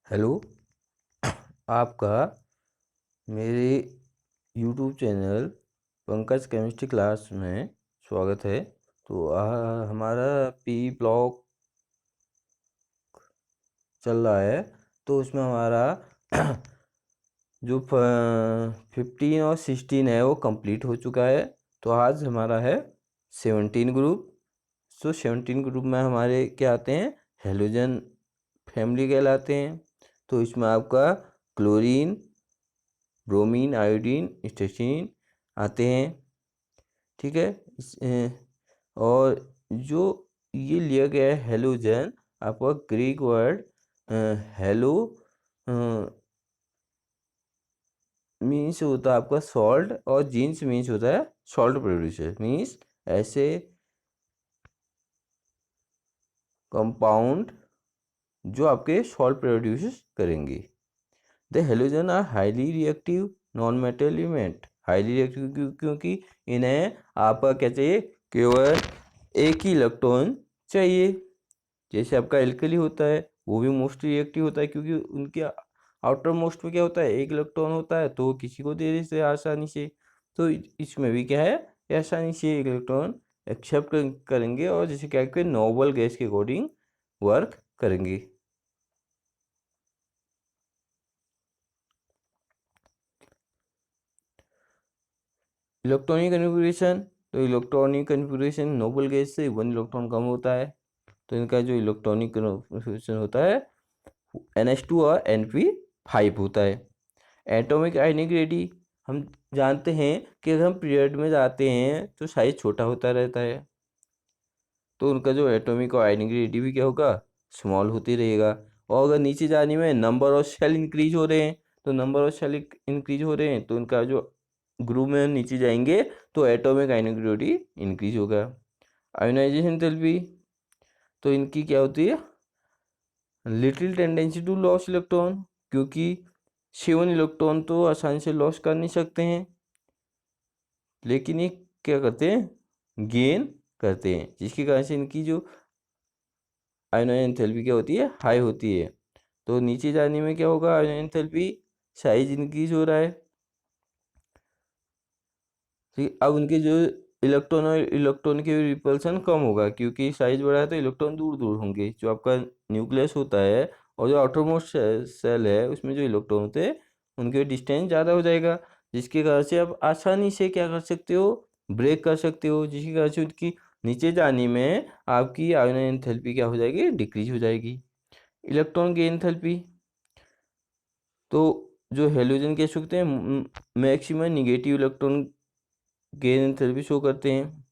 Hello. आपका मेरे YouTube channel Pankaj chemistry class में स्वागत है। तो हमारा पी ब्लॉक चल रहा है, तो उसमें हमारा जो 15 और 16 है वो कंप्लीट हो चुका है। तो आज हमारा है 17 ग्रुप। 17 ग्रुप में हमारे क्या आते हैं, हेलोजन फैमिली कहलाते हैं। तो इसमें आपका क्लोरीन, ब्रोमीन, आयोडीन, स्टेटिन आते हैं। ठीक है। और जो ये लिया गया है हेलोजन, आपका ग्रीक वर्ड हेलो मीन्स होता है आपका सॉल्ट, और जीन्स मीन्स होता है सॉल्ट प्रोड्यूसर। मीन्स ऐसे कंपाउंड जो आपके सॉल्ट प्रोड्यूस करेंगे। The halogen are highly reactive non metal element. Highly reactive क्योंकि इन्हें आपका क्या चाहिए, केवल एक ही इलेक्ट्रॉन चाहिए। जैसे आपका एल्कली होता है वो भी मोस्टली रिएक्टिव होता है, क्योंकि उनके आउटर मोस्ट में क्या होता है, एक इलेक्ट्रॉन होता है, तो किसी को दे देते आसानी से। तो इसमें भी क्या है, आसानी से एक इलेक्ट्रॉन एक्सेप्ट करेंगे, और जैसे क्या कि नोबल गैस के अकॉर्डिंग वर्क करेंगे। इलेक्ट्रॉनिक कन्फिग्रेशन, तो इलेक्ट्रॉनिक कन्फिग्रेशन नोबल गैस से 1 इलेक्ट्रॉन कम होता है। तो इनका जो इलेक्ट्रॉनिक कन्फिग्रेशन होता है NH2 और NP5 होता है। एटॉमिक आयनिक हम जानते हैं कि अगर हम पीरियड में जाते हैं तो साइज छोटा होता रहता है, तो उनका जो एटॉमिक और आयनिक रेडी भी क्या होगा, स्मॉल होती रहेगा। और अगर नीचे जाने में नंबर ऑफ शेल इंक्रीज हो रहे हैं, तो नंबर ऑफ शेल इंक्रीज हो रहे हैं, तो उनका जो ग्रुप में नीचे जाएंगे तो एटॉमिक आयनिक रेडी इंक्रीज होगा। आयोनाइजेशन एंथैल्पी, तो इनकी क्या होती है, little tendency to loss electron, क्योंकि 7 इलेक्ट्रॉन तो आसानी से लॉस कर नहीं सकते हैं, लेकिन ये क्या करते हैं, गेन करते हैं, जिसके कारण से इनकी जो आयोनाइज एंथैल्पी क्या होती है, हाई होती है। तो नीचे जाने में क्या होगा, आयोनाइज एंथैल्पी साइज इंक्रीज हो रहा है। ठीक, अब उनके जो इलेक्ट्रॉन और इलेक्ट्रॉन के रिपल्सन कम होगा, क्योंकि साइज बड़ा है तो इलेक्ट्रॉन दूर दूर होंगे। जो आपका न्यूक्लियस होता है और जो आउटरमोस्ट सेल है उसमें जो इलेक्ट्रॉन होते हैं उनके डिस्टेंस ज़्यादा हो जाएगा, जिसके कारण से आप आसानी से क्या कर सकते हो, ब्रेक कर सकते हो, जिसके कारण से उनकी नीचे जाने में आपकी आयोनाइज एंथैल्पी क्या हो जाएगी, डिक्रीज हो जाएगी। इलेक्ट्रॉन की एंथैल्पी, तो जो हेलोजन कह सकते हैं maximum negative electron gain enthalpy show करते हैं।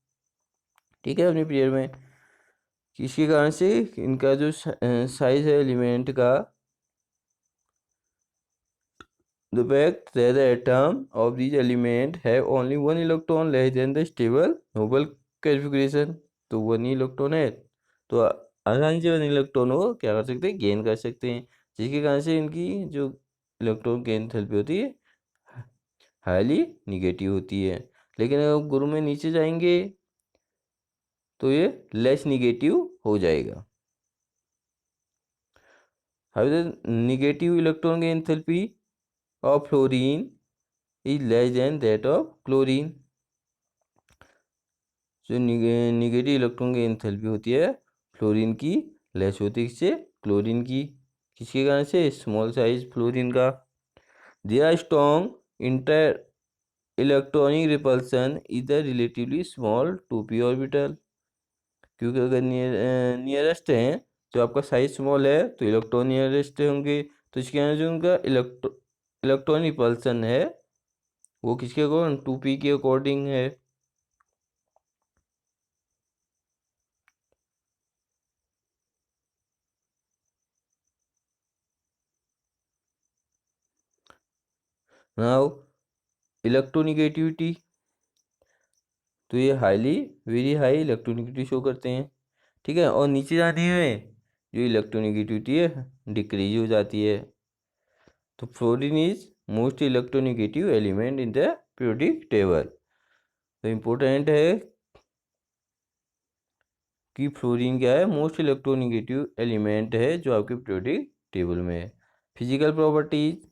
ठीक है, अपने पीरियड में किसके कारण से, इनका जो साइज है एलिमेंट का, the fact that the atom of these element have only 1 electron less than the stable noble configuration। तो 1 ही इलेक्ट्रॉन है, तो आसानी से 1 इलेक्ट्रॉन को क्या कर सकते हैं, गेन कर सकते हैं, जिसके कारण से इनकी जो इलेक्ट्रॉन गेन एंथैल्पी होती है हाईली निगेटिव होती है। लेकिन अगर गुरु में नीचे जाएंगे तो ये लेस निगेटिव हो जाएगा। How the negative electron gain enthalpy of fluorine is less than that of chlorine. जो निगेटिव इलेक्ट्रॉन की एंथैल्पी होती है फ्लोरीन की, लेस होती है किससे, क्लोरीन की। किसके कारण से, स्मॉल साइज फ्लोरीन का। There strong inter electronic repulsion is the relatively small 2p orbital, क्योंकि अगर नियरेस्ट हैं, जो आपका साइज स्मॉल है तो इलेक्ट्रॉन नियरेस्ट होंगे, तो इसके कारण जो उनका इलेक्ट्रॉन रिपल्सन है वो किसके अकॉर्डिंग, 2p के अकॉर्डिंग है। नाउ इलेक्ट्रोनिगेटिविटी, तो ये highly very high electronegativity show करते हैं। ठीक है, और नीचे जाने में जो इलेक्ट्रोनिगेटिविटी है डिक्रीज हो जाती है। तो fluorine is most electronegative element in the periodic table. तो इम्पोर्टेंट है कि फ्लोरीन क्या है, मोस्ट इलेक्ट्रोनिगेटिव एलिमेंट है जो आपके पीरियोडिक टेबल में है। Physical properties,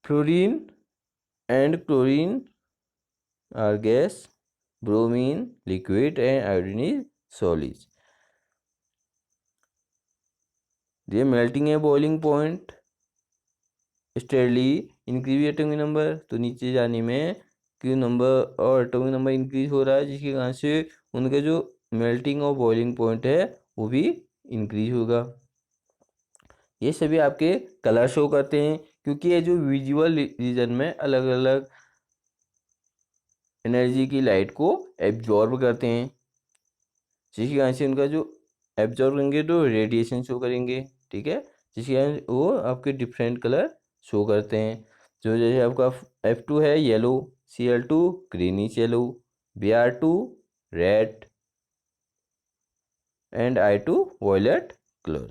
fluorine and chlorine are gas, bromine liquid and iodine is solid. The melting है boiling point steadily increase atomic number, तो नीचे जाने में क्यों नंबर और एटॉमिक नंबर इंक्रीज हो रहा है, जिसके कारण से उनका जो मेल्टिंग और बॉइलिंग पॉइंट है वो भी इंक्रीज होगा। ये सभी आपके कलर शो करते हैं, क्योंकि ये जो विजुअल रीजन में अलग अलग एनर्जी की लाइट को एब्जॉर्ब करते हैं, जिसके कारण से उनका जो एब्जॉर्ब करेंगे तो रेडिएशन शो करेंगे, ठीक है, जिसके कारण वो आपके डिफरेंट कलर शो करते हैं। जो जैसे आपका F2 है yellow, Cl2 greenish yellow, Br2 red and I2 violet colour.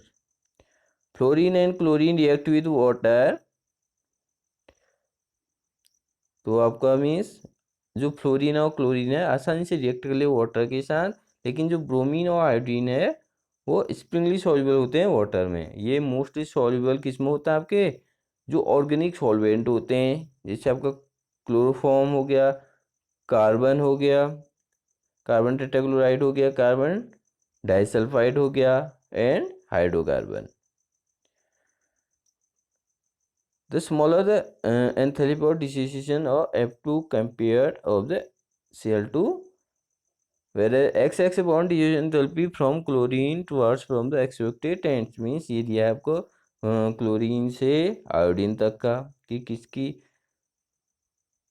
Fluorine and chlorine react with water, तो आपका मीन्स जो फ्लोरीन और क्लोरीन है आसानी से रिएक्ट कर ले वाटर के साथ, लेकिन जो ब्रोमीन और आयोडीन है वो स्प्रिंगली सॉल्युबल होते हैं वाटर में। ये मोस्टली सॉल्युबल किस में होता है, आपके जो ऑर्गेनिक सॉल्वेंट होते हैं, जैसे आपका क्लोरोफॉर्म हो गया, कार्बन हो गया, कार्बन टेट्राक्लोराइड हो गया, कार्बन डाइसल्फाइड हो गया and hydrocarbon. The smaller the enthalpy of dissociation of F2 compared of the Cl2, whereas XX bond dissociation enthalpy from chlorine towards from the expected ends, means ये दिया है आपको chlorine से iodine तक का कि किसकी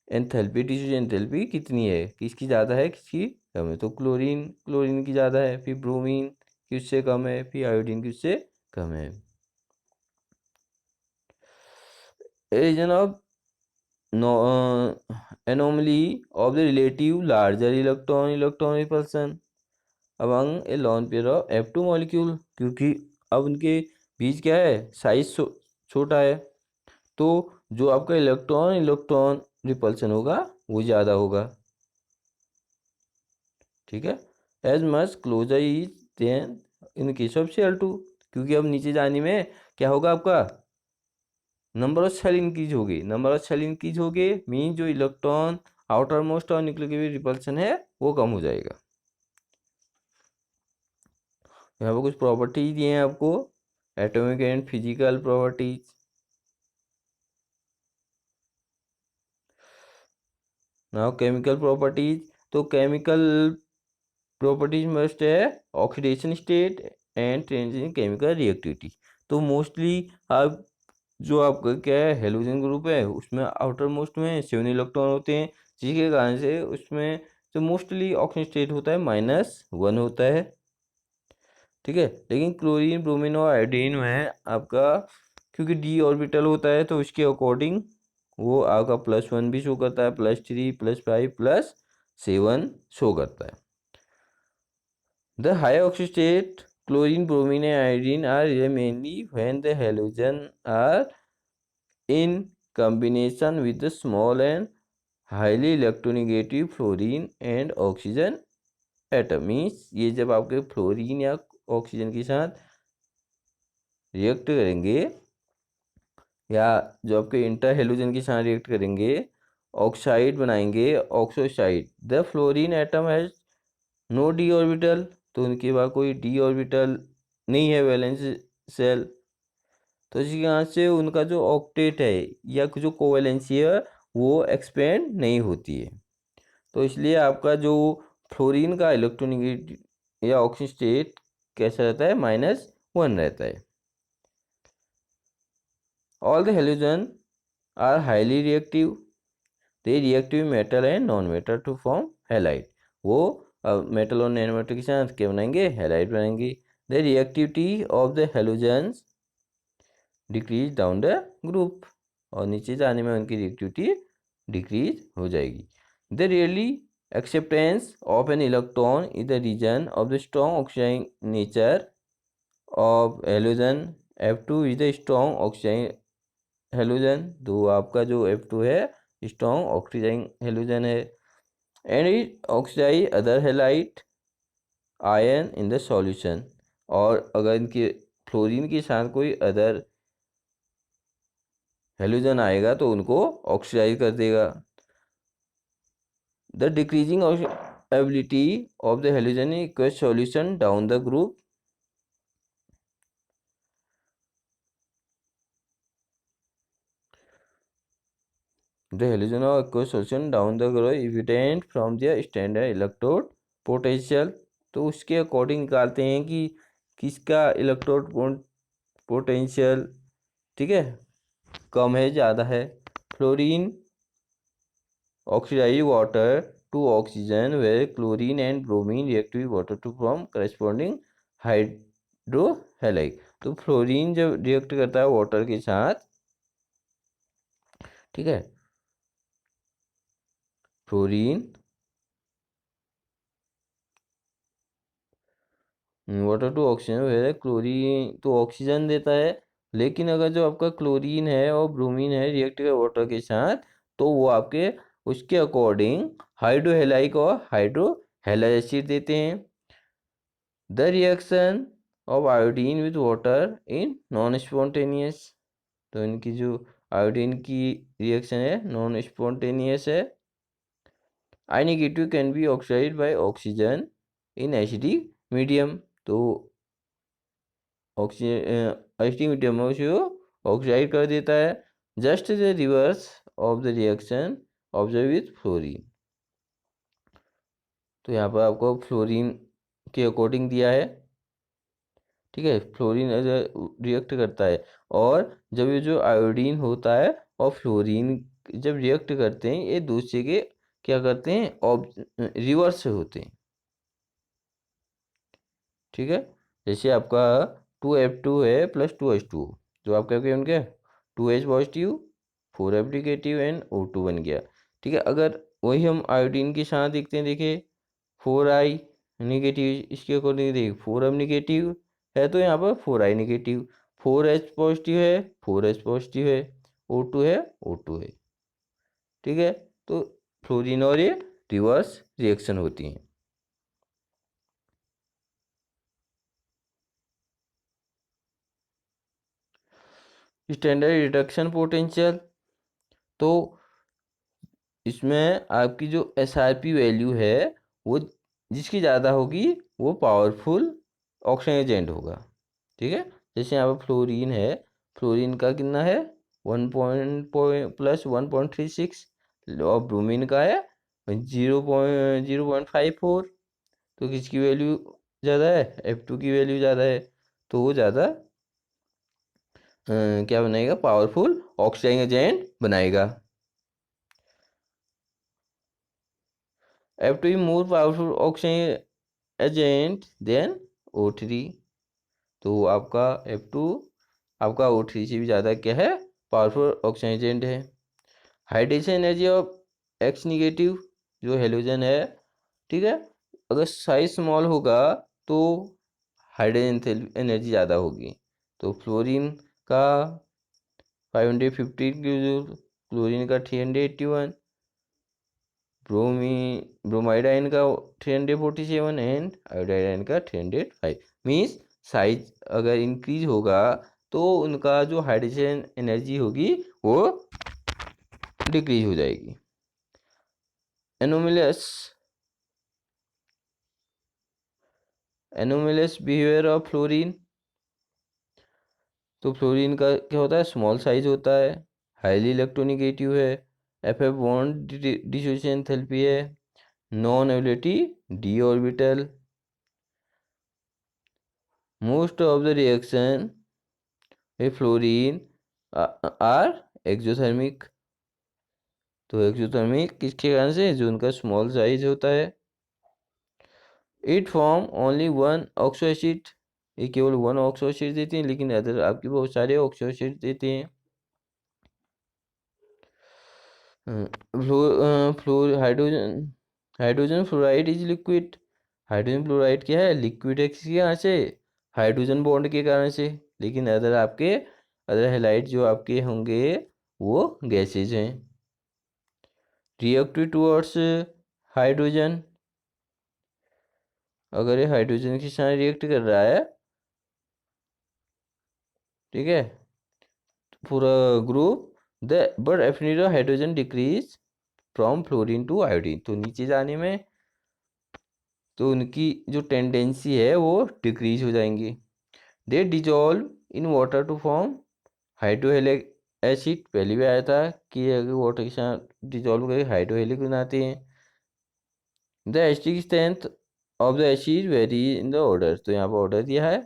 एंथैल्पी, डिफ्यूजन एंथैल्पी कितनी है, किसकी ज़्यादा है किसकी कम है, तो क्लोरीन की ज़्यादा है, फिर ब्रोमीन की उससे कम है, फिर आयोडीन की उससे कम है। Reason of anomaly of the relative larger electron repulsion among a lone pair of F2 molecule, क्योंकि अब उनके बीच क्या है, साइज छोटा है, तो जो आपका इलेक्ट्रॉन रिपल्सन होगा वो ज़्यादा होगा, ठीक है, as much closer is than in case of Cl2, क्योंकि अब नीचे जाने में क्या होगा, आपका नंबर ऑफ सेल इंक्रीज होगी, नंबर ऑफ सेल इंक्रीज होगी मीन जो इलेक्ट्रॉन आउटर मोस्ट और न्यूक्लियर के रिपल्सन है वो कम हो जाएगा। यहाँ पर कुछ प्रॉपर्टीज दिए हैं आपको, atomic and physical properties. Now chemical properties, तो केमिकल प्रॉपर्टीज मस्ट है oxidation state and change in chemical reactivity. तो मोस्टली आप जो आपका क्या है हेलोजन ग्रुप है उसमें आउटर मोस्ट में 7 इलेक्ट्रॉन होते हैं, जिसके कारण से उसमें जो मोस्टली ऑक्सीजन स्टेट होता है -1 होता है, ठीक है, लेकिन क्लोरीन ब्रोमीन और आयोडीन में आपका क्योंकि d ऑर्बिटल होता है तो उसके अकॉर्डिंग वो आपका +1 भी शो करता है, +3 +5 +7 शो करता है। The high oxygen state chlorine, bromine, and iodine are mainly when the halogen are in combination with the small and highly electronegative fluorine and oxygen atom। Means ये जब आपके फ्लोरीन या ऑक्सीजन के साथ रिएक्ट करेंगे या जो आपके इंटर हेलोजन के साथ रिएक्ट करेंगे, ऑक्साइड बनाएंगे, ऑक्सोसाइड, the fluorine atom has no d orbital, तो उनके पास कोई डी ऑर्बिटल नहीं है वैलेंस सेल, तो इसके यहाँ से उनका जो ऑक्टेट है या जो कोवैलेंसी है वो एक्सपेंड नहीं होती है, तो इसलिए आपका जो फ्लोरीन का इलेक्ट्रोनेगेटिव या ऑक्सीजन स्टेट कैसा रहता है, -1 रहता है। All the halogen are highly reactive, they reactive metal and non metal to form halide, वो मेटल और नॉन मेटल के साथ क्या बनाएंगे, हैलाइड बनाएंगे। The reactivity of the halogens decrease down the group, और नीचे जाने में उनकी रिएक्टिविटी डिक्रीज हो जाएगी। The really acceptance of an electron in the reason of the strong oxidizing nature of halogen F2 is the strong oxidizing halogen, तो आपका जो F2 है स्ट्रॉन्ग ऑक्सीडाइजिंग हेलोजन है। And it oxidize other halide ion in the solution. और अगर इनके fluorine के साथ कोई अदर हेलोजन आएगा तो उनको ऑक्सीडाइज कर देगा। The decreasing ability of the halogen in solution down the group. The halogen of aqueous solution down the group evident from their standard electrode potential। तो उसके अकॉर्डिंग निकालते हैं कि किसका इलेक्ट्रोड पोटेंशियल, ठीक है, कम है ज़्यादा है। Fluorine oxidize water to oxygen where chlorine and bromine react with water to form corresponding हाइड्रोहेलाइड। तो फ्लोरीन जब रिएक्ट करता है वाटर के साथ, ठीक है, फ्लोरीन वाटर टू ऑक्सीजन है, क्लोरीन तो ऑक्सीजन देता है, लेकिन अगर जो आपका क्लोरीन है और ब्रोमीन है रिएक्ट कर वाटर के साथ तो वो आपके उसके अकॉर्डिंग हाइड्रोहेलाइक और हाइड्रोहेलाइक एसिड देते हैं। The reaction of iodine with water in non spontaneous. तो इनकी जो आयोडीन की रिएक्शन है नॉन स्पॉन्टेनियस है। I negative can be oxide by oxygen in acidic medium. तो एसिडिक मीडियम में उसे ऑक्साइड कर देता है। Just the reverse of the reaction observe with fluorine. तो यहाँ पर आपको फ्लोरीन के अकॉर्डिंग दिया है, ठीक है, फ्लोरीन रिएक्ट करता है। और जब ये जो आयोडीन होता है और फ्लोरीन जब रिएक्ट करते हैं ये दूसरे के क्या करते हैं, रिवर्स से होते हैं, ठीक है। जैसे आपका 2F2 है प्लस 2H2, जो आपका क्या बन गया 2H positive 4F negative and O2 बन गया, ठीक है। अगर वही हम आयोडीन के साथ देखते हैं, देखिए 4I निगेटिव, इसके अकॉर्डिंग देखिए 4M निगेटिव है तो यहाँ पर 4I निगेटिव, 4H पॉजिटिव है 4H पॉजिटिव है, O2 है O2 है, ठीक है। तो फ्लोरीन और ये रिवर्स रिएक्शन होती हैं। स्टैंडर्ड रिडक्शन पोटेंशियल, तो इसमें आपकी जो SRP वैल्यू है वो जिसकी ज़्यादा होगी वो पावरफुल ऑक्सीजन एजेंट होगा, ठीक है। जैसे यहाँ पर फ्लोरीन है, फ्लोरीन का कितना है 1+1.36 और ब्रोमीन का है 0.54। तो किसकी वैल्यू ज़्यादा है, F2 की वैल्यू ज़्यादा है, तो वो ज़्यादा क्या बनाएगा, पावरफुल ऑक्सीजन एजेंट बनाएगा। F2 is more powerful oxygen agent than O3। तो आपका F2 आपका O3 से भी ज़्यादा क्या है, पावरफुल ऑक्सीजन एजेंट है। Hydration energy of X negative जो हेलोजन है, ठीक है, अगर साइज स्मॉल होगा तो हाइड्रोजन एनर्जी ज़्यादा होगी। तो फ्लोरीन का 515, क्लोरीन का 381, ब्रोमाइड आयन का 347 एंड आयोडाइड आयन का 305। मीन्स साइज अगर इंक्रीज होगा तो उनका जो हाइड्रोजन एनर्जी होगी वो डिक्रीज हो जाएगी। एनोमलस बिहेवियर ऑफ फ्लोरीन, तो फ्लोरीन का क्या होता है, स्मॉल साइज होता है, हाईली इलेक्ट्रोनिगेटिव है, FF बॉन्ड डिसोसिएशन एंथैल्पी है, non ability d orbital. Most of the reaction with fluorine are exothermic. तो एक्सोथर्मिक किसके कारण से, जो उनका स्मॉल साइज होता है। It form only one oxo acid, ये केवल वन ऑक्सो एसिड देते हैं, लेकिन अदर आपके बहुत सारे ऑक्सो एसिड देते हैं। Floor hydrogen hydrogen fluoride is liquid. Hydrogen fluoride क्या है, लिक्विड है, किसके कारण से, हाइड्रोजन बॉन्ड के कारण से। लेकिन अदर हेलाइड जो आपके होंगे वो गैसेज हैं। रिएक्टिव टूवर्ड्स हाइड्रोजन, अगर ये हाइड्रोजन के साथ रिएक्ट कर रहा है, ठीक है, पूरा group, the but affinity of hydrogen decrease from fluorine to iodine, तो नीचे जाने में तो उनकी जो टेंडेंसी है वो डिक्रीज हो जाएंगी। They dissolve in water to form hydrohalic acid, पहले भी आया था कि अगर वाटर के साथ डिजॉल्व करके हाइड्रोहेलिक बनाते हैं। The acidic strength of the acid very in the order, तो यहाँ पर ऑर्डर दिया है,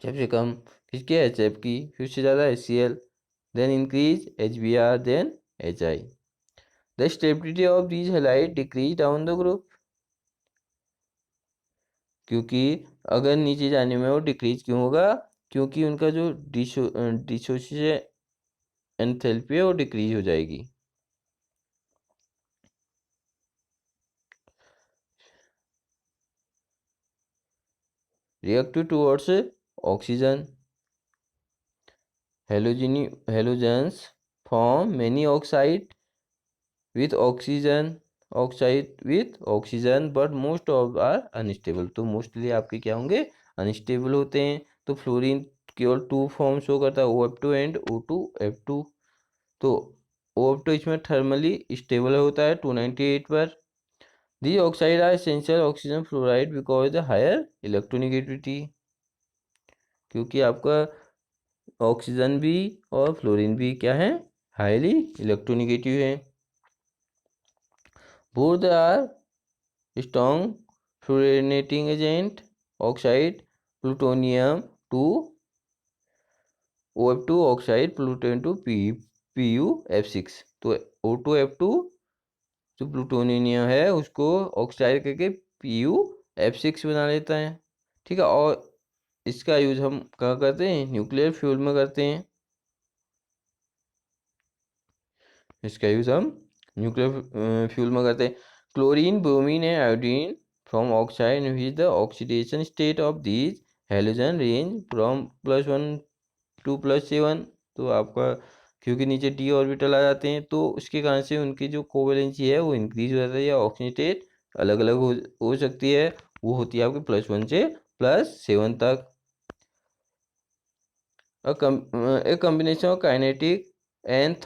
सबसे कम किसके, HF की, फिर से ज़्यादा HCl, then increase HBr, then HI। The stability of these halide decrease down the group, क्योंकि अगर नीचे जाने में वो डिक्रीज क्यों होगा, क्योंकि उनका जो डिसोसिएशन एंथैल्पी है वो डिक्रीज हो जाएगी। Reactive towards oxygen, halogens form many oxide with oxygen but most of are unstable, तो मोस्टली आपके क्या होंगे, अनस्टेबल होते हैं। तो फ्लोरीन केवल 2 फॉर्म शो करता है, OF2 एंड O2F2, तो OF2 इसमें थर्मली स्टेबल होता है 298 पर। The oxide are essential oxygen fluoride because the higher electronegativity, क्योंकि आपका ऑक्सीजन भी और फ्लोरीन भी क्या है, हाईली इलेक्ट्रोनिगेटिव है। Both are strong fluorinating agent, oxide plutonium to OF2 oxide plutonium to PuF6, तो O2F2 जो प्लूटोनियम है उसको ऑक्साइड करके PuF6 बना लेता है, ठीक है। और इसका यूज हम कहाँ करते हैं, न्यूक्लियर फ्यूल में करते हैं, इसका यूज हम न्यूक्लियर फ्यूल में करते हैं। Chlorine, bromine and iodine from oxide in which the oxidation state of these halogen range from +1 to +7, तो आपका क्योंकि नीचे d ऑर्बिटल आ जाते हैं तो उसके कारण से उनकी जो कोवेलेंसी है वो इंक्रीज हो जाता है, या ऑक्सीजन स्टेट अलग अलग हो सकती है, वो होती है आपके +1 से +7 तक। A combination of kinetic and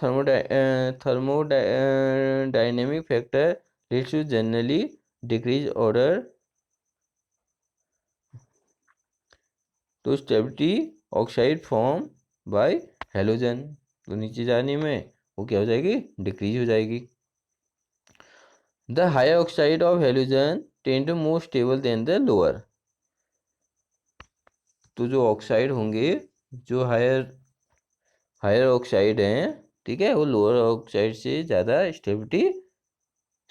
thermodynamic factor leads to generally decreased order to stability oxide form by halogen, तो नीचे जाने में वो क्या हो जाएगी, डिक्रीज हो जाएगी। The higher oxide of halogen tend to more stable than the lower, तो जो ऑक्साइड होंगे, जो हायर ऑक्साइड हैं, ठीक है, वो लोअर ऑक्साइड से ज़्यादा स्टेबिलिटी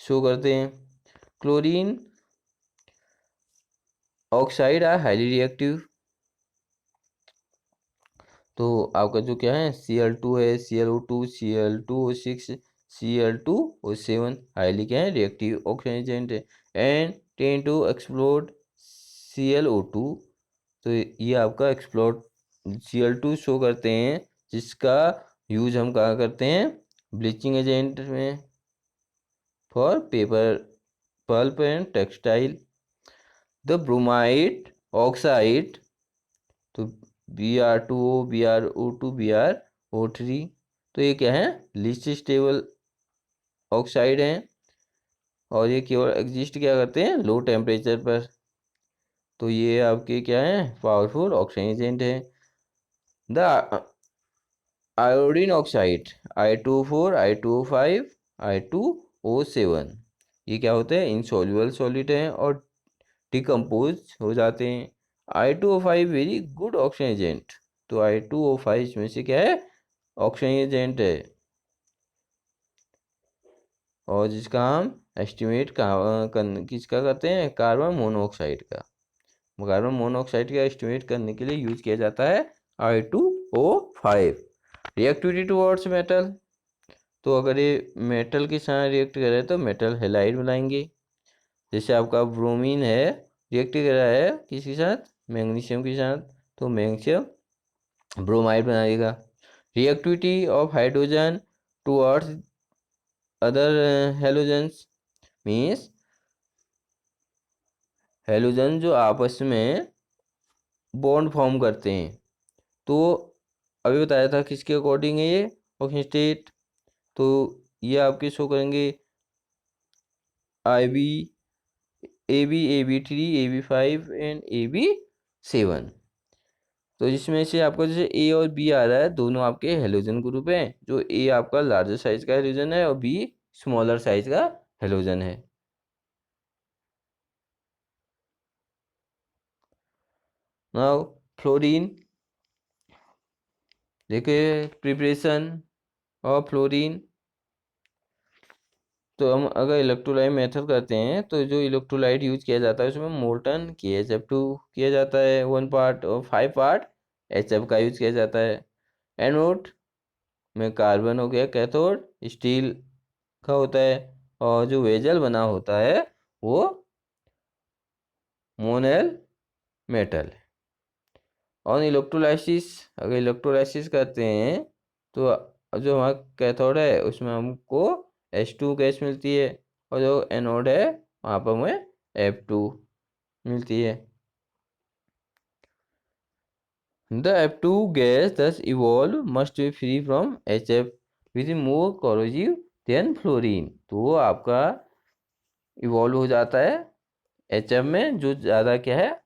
शो करते हैं। Chlorine oxide are highly reactive, तो आपका जो क्या है Cl2 है, ClO2, Cl2O6, Cl2O7 हाईली क्या है, रिएक्टिव ऑक्सीजन एजेंट है, and tend to explode ClO2, तो ये आपका एक्सप्लोड Cl2 शो करते हैं, जिसका यूज हम कहाँ करते हैं, ब्लीचिंग एजेंट में, for paper pulp and textile. The bromide oxide, तो Br2O, BrO2, BrO3, तो ये क्या है, लीस्ट स्टेबल ऑक्साइड हैं, और ये केवल एग्जिस्ट क्या करते हैं, लो टेम्परेचर पर, तो ये आपके क्या है, पावरफुल ऑक्सीजन एजेंट है। The iodine oxide I2O4, I2O5, I2O7, ये क्या होते हैं, इनसॉल्युबल सॉलिड हैं और डिकम्पोज हो जाते हैं। I2O5 very good oxygen agent, तो I2O5 इसमें से क्या है, ऑक्सीजन एजेंट है, और जिसका हम एस्टिमेट किसका करते हैं, कार्बन मोनोऑक्साइड का, कार्बन मोनोऑक्साइड का एस्टिमेट करने के लिए यूज किया जाता है I2O5। रिएक्टिविटी टुवर्ड्स मेटल, तो अगर ये मेटल के साथ रिएक्ट करे तो मेटल हेलाइड बनाएंगे, जैसे आपका ब्रोमीन है, रिएक्ट कर रहा है किसके साथ, मैग्नीशियम के साथ, तो मैग्नीशियम ब्रोमाइड बनाएगा। Reactivity of hydrogen towards other halogens means halogen जो आपस में बॉन्ड फॉर्म करते हैं। तो अभी बताया था किसके अकॉर्डिंग है ये ऑक्सीजन स्टेट। तो ये आपके शो करेंगे IB, AB, AB3, AB5 and AB7। तो जिसमें से आपका जैसे A और B आ रहा है, दोनों आपके हेलोजन ग्रुप हैं। जो A आपका लार्जर साइज का हेलोजन है और B स्मॉलर साइज का हेलोजन है। नाउ फ्लोरीन, देखिए प्रिपरेशन ऑफ फ्लोरीन। तो हम अगर इलेक्ट्रोलाइट मेथड करते हैं तो जो इलेक्ट्रोलाइट यूज किया जाता है उसमें मोल्टन KHF2 किया जाता है 1 पार्ट, और 5 पार्ट HF का यूज किया जाता है। एनोड में कार्बन हो गया, कैथोड स्टील का होता है, और जो वेजल बना होता है वो मोनेल मेटल। और इलेक्ट्रोलाइसिस, अगर इलेक्ट्रोलाइसिस करते हैं तो जो हमारा कैथोड है उसमें हमको H2 गैस मिलती है, और जो एनोड है वहाँ पर हमें F2 मिलती है। The F2 gas thus evolve must be free from HF which is more corrosive than fluorine। तो वो आपका इवॉल्व हो जाता है HF में, जो ज़्यादा क्या है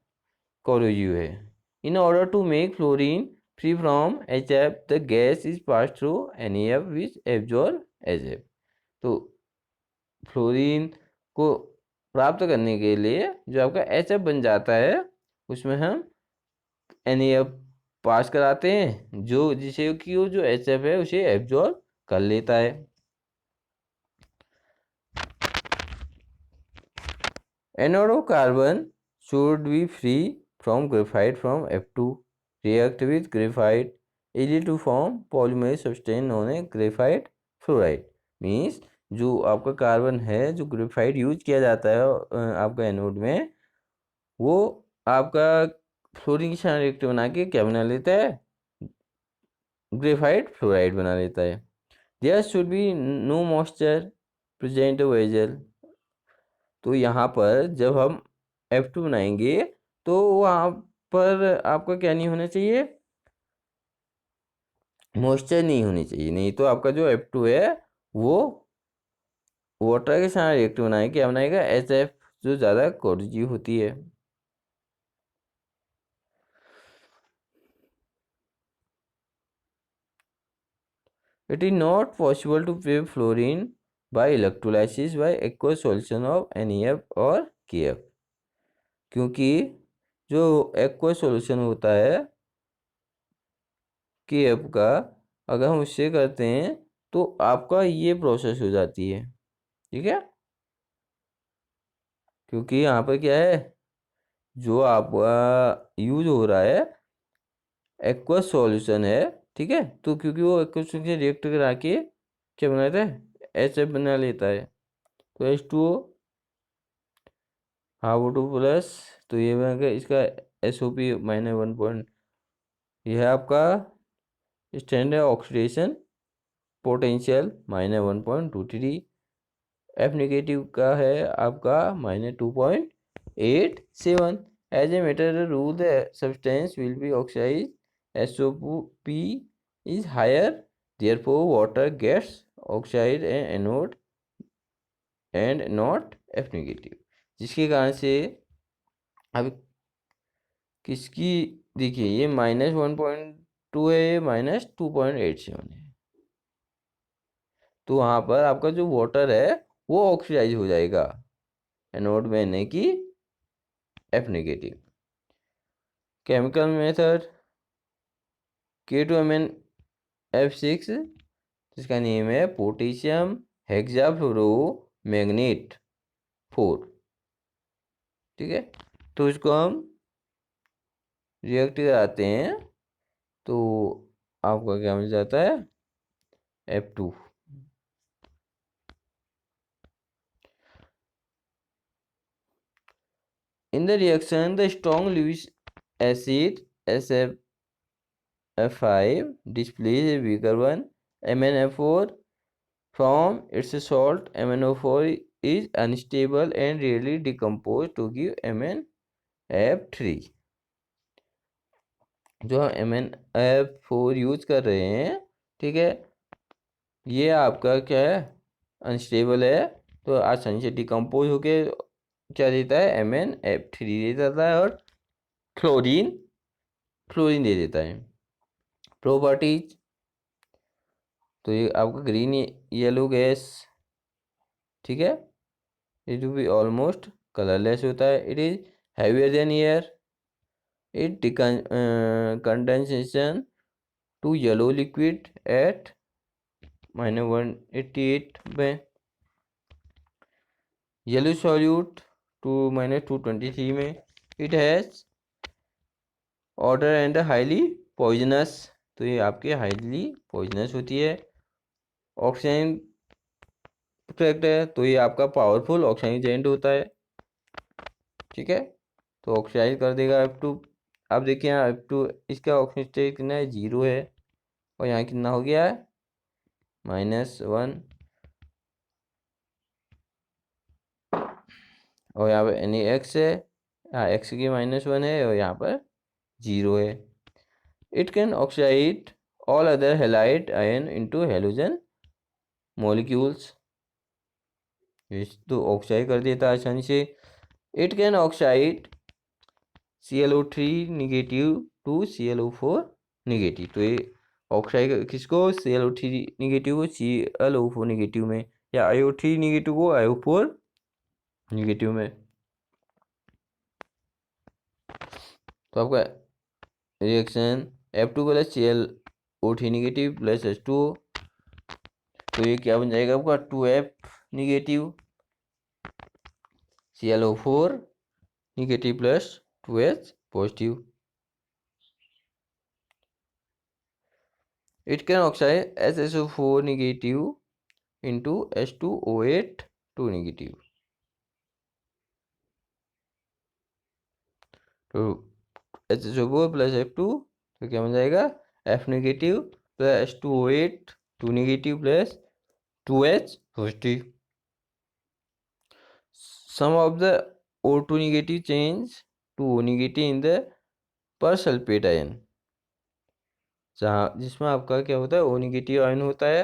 corrosive है। In order to make fluorine free from HF, the gas is passed through NEF which absorb HF। तो फ्लोरीन को प्राप्त करने के लिए जो आपका HF बन जाता है उसमें हम NEF पास कराते हैं, जो जिसे कि वो जो HF है उसे एब्जॉर्ब कर लेता है। Anode of carbon should be free from graphite from F2 react with graphite easily to form polymer substance known as graphite fluoride। Means जो आपका कार्बन है, जो ग्रेफाइट यूज किया जाता है आपका एनोड में, वो आपका फ्लोरीन के साथ रिएक्ट बना के क्या बना लेता है, ग्रेफाइट फ्लोराइड बना लेता है। There should be no moisture present vessel. तो यहाँ पर जब हम F2 बनाएंगे तो वहाँ पर आपका क्या नहीं होना चाहिए, मॉइस्चर नहीं होनी चाहिए, नहीं तो आपका जो F2 है वो वाटर के साथ रिएक्ट बनाएगा, क्या बनाएगा HF, जो ज़्यादा कोर्जिव होती है। It is not possible to prepare fluorine by electrolysis by aqueous solution of NEF और KF, क्योंकि जो aqueous solution होता है KF का, अगर हम उससे करते हैं तो आपका ये प्रोसेस हो जाती है, ठीक है। क्योंकि यहाँ पर क्या है, जो आपका यूज हो रहा है एक्वस सॉल्यूशन है, ठीक है। तो क्योंकि वो एक्वस सॉल्यूशन रिएक्ट करा के क्या बनाता है, HF बना लेता है। तो H2O हाफ O2 प्लस, तो ये बन गया इसका SOP -1 यह है आपका standard oxidation potential -1.23। F negative का है आपका -2.87। As a matter rule the substance will be oxide SOP is higher, therefore water gets oxide and anode and not F negative। जिसके कारण से अब किसकी, देखिए ये -1.2 है, ये -2.87 है। तो वहाँ पर आपका जो वाटर है वो ऑक्सीडाइज हो जाएगा एनोड में, नहीं कि F negative. Chemical method K2MnF6, जिसका नेम है पोटेशियम हेक्साफ्लोरो मैग्नेट 4, ठीक है। तो इसको हम रिएक्ट कराते हैं तो आपका क्या मिल जाता है, F2। In the reaction, the strong Lewis acid SF5 displays a weaker one MnF4 From its salt, MnO4 is unstable and rarely decomposed to give MnF3। जो हम MnF4 यूज कर रहे हैं, ठीक है, ये आपका क्या है, अनस्टेबल है, तो आसानी से डिकम्पोज होके क्या देता है, MnF3 दे देता है और क्लोरीन दे देता है। प्रॉपर्टीज, तो ये आपका ग्रीन येलो गैस, ठीक है, it will be almost colourless होता है। It is heavier than air, it condensation to yellow liquid at -188 में, येलो सॉल्यूट टू -223 में। It has order and highly poisonous, तो ये आपके हाईली पॉइजनस होती है। ऑक्सीजन इफेक्ट है, तो ये आपका पावरफुल ऑक्सीजन एजेंट होता है, ठीक है, तो ऑक्सीडाइज कर देगा F2। अब देखिए यहाँ F2 इसका ऑक्सीजन स्टेट कितना है, 0 है, और यहाँ कितना हो गया है, -1, और यहाँ पर NaX है, यहाँ X की -1 है और यहाँ पर 0 है। It can oxide all other halide ion into halogen molecules, तो ऑक्साइड कर देता है आसानी से। It can oxide ClO3 negative to ClO4 negative, तो ये ऑक्साइड किसको, ClO3 निगेटिव को ClO4 निगेटिव में, या IO3 निगेटिव को IO4 निगेटिव में। तो आपका reaction F2 plus ClO3 negative plus H2O, तो ये क्या बन जाएगा आपका 2F negative ClO4 negative plus 2H positive. It can oxide SSO4 negative into H2O8 2 negative, तो SSO4 प्लस F2, तो क्या बन जाएगा, F negative plus H2O8 2 negative plus 2H positive. Some of the O2 negative change to O negative in the persulphate ion, जहाँ जिसमें आपका क्या होता है, O नेगेटिव आयन होता है,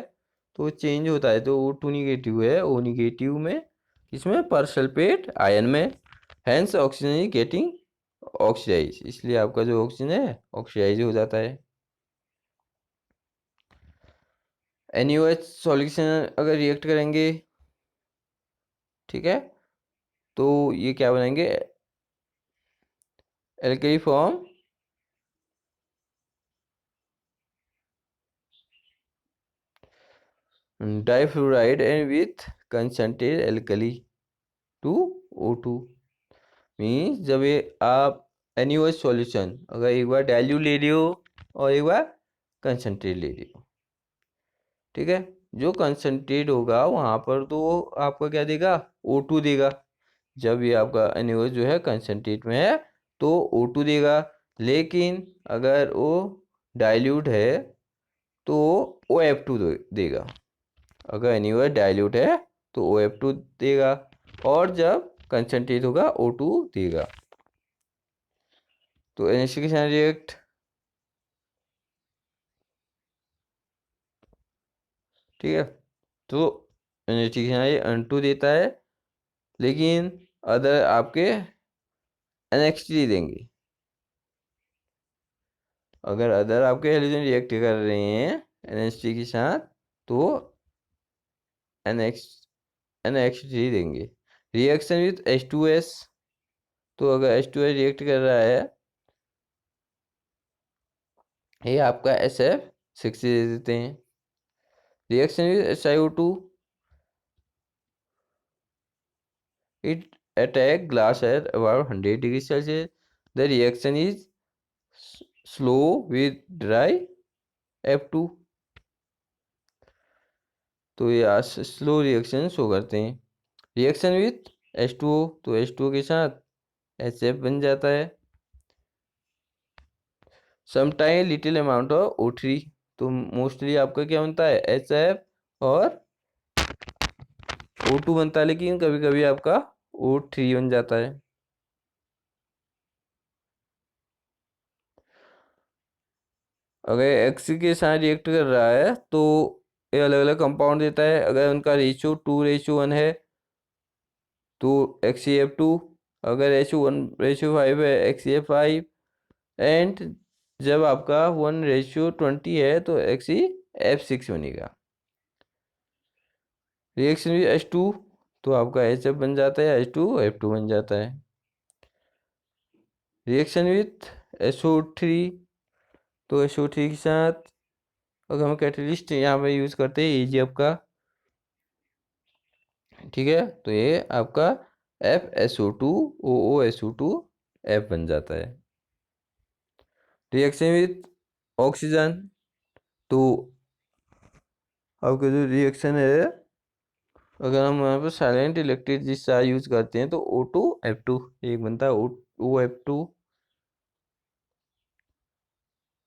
तो चेंज होता है, तो O2 नेगेटिव है O नेगेटिव में, इसमें परसल्फेट आयन में, hence oxygen is getting oxidize, इसलिए आपका जो ऑक्सीजन है ऑक्सीडाइज हो जाता है। NaOH सॉल्यूशन अगर रिएक्ट करेंगे, ठीक है, तो ये क्या बनाएंगे, alkali form difluoride and with concentrated alkali to O2, means जब ये आप NaOH सॉल्यूशन अगर एक बार डाइल्यूट ले रही हो और एक बार कंसंट्रेट ले रही हो, ठीक है, जो कंसंट्रेट होगा वहाँ पर तो वो आपका क्या देगा, O2 देगा। जब ये आपका NaOH जो है कंसंट्रेट में है तो O2 देगा, लेकिन अगर वो डाइल्यूट है तो OF2 देगा। अगर NaOH डाइल्यूट है तो OF2 देगा, और जब कंसंट्रेट होगा O2 देगा। तो NH3 के साथ रिएक्ट, ठीक है, तो NH3 के साथ N2 देता है, लेकिन अदर आपके NH3 देंगे। अगर अदर आपके हेलोजन रिएक्ट कर रहे हैं NH3 के साथ तो NH3 देंगे। रिएक्शन विथ H2S, तो अगर H2S रिएक्ट कर रहा है, ये आपका SF6 दे देते हैं। Reaction with SiO2, it attack glass at about 100 degrees Celsius. The reaction is slow with dry F2, तो ये स्लो रिएक्शन शो करते हैं। रिएक्शन विथ H2O, तो H2O के साथ HF बन जाता है। Sometime little amount of O3, तो मोस्टली आपका क्या बनता है HF और O2 बनता है, लेकिन कभी कभी आपका O3 बन जाता है। अगर X के साथ रिएक्ट कर रहा है तो ये अलग अलग कंपाउंड देता है। अगर उनका रेशियो 2:1 है तो XeF2। अगर रेशियो 1:5 है XeF5। एंड जब आपका 1:20 है तो XeF6 बनेगा। रिएक्शन विद H2 तो आपका HF बन जाता है, H2F2 बन जाता है। रिएक्शन विथ SO3 तो SO3 के साथ अगर हम कैटलिस्ट यहाँ पे यूज़ करते हैं AgF का, ठीक है, तो ये आपका FSO2OOSO2F बन जाता है। रिएक्शन विथ ऑक्सीजन तो आपका जो रिएक्शन है, अगर हम यहाँ पर साइलेंट इलेक्ट्रिक चार्ज यूज करते हैं तो O2F2 एक बनता है OF2।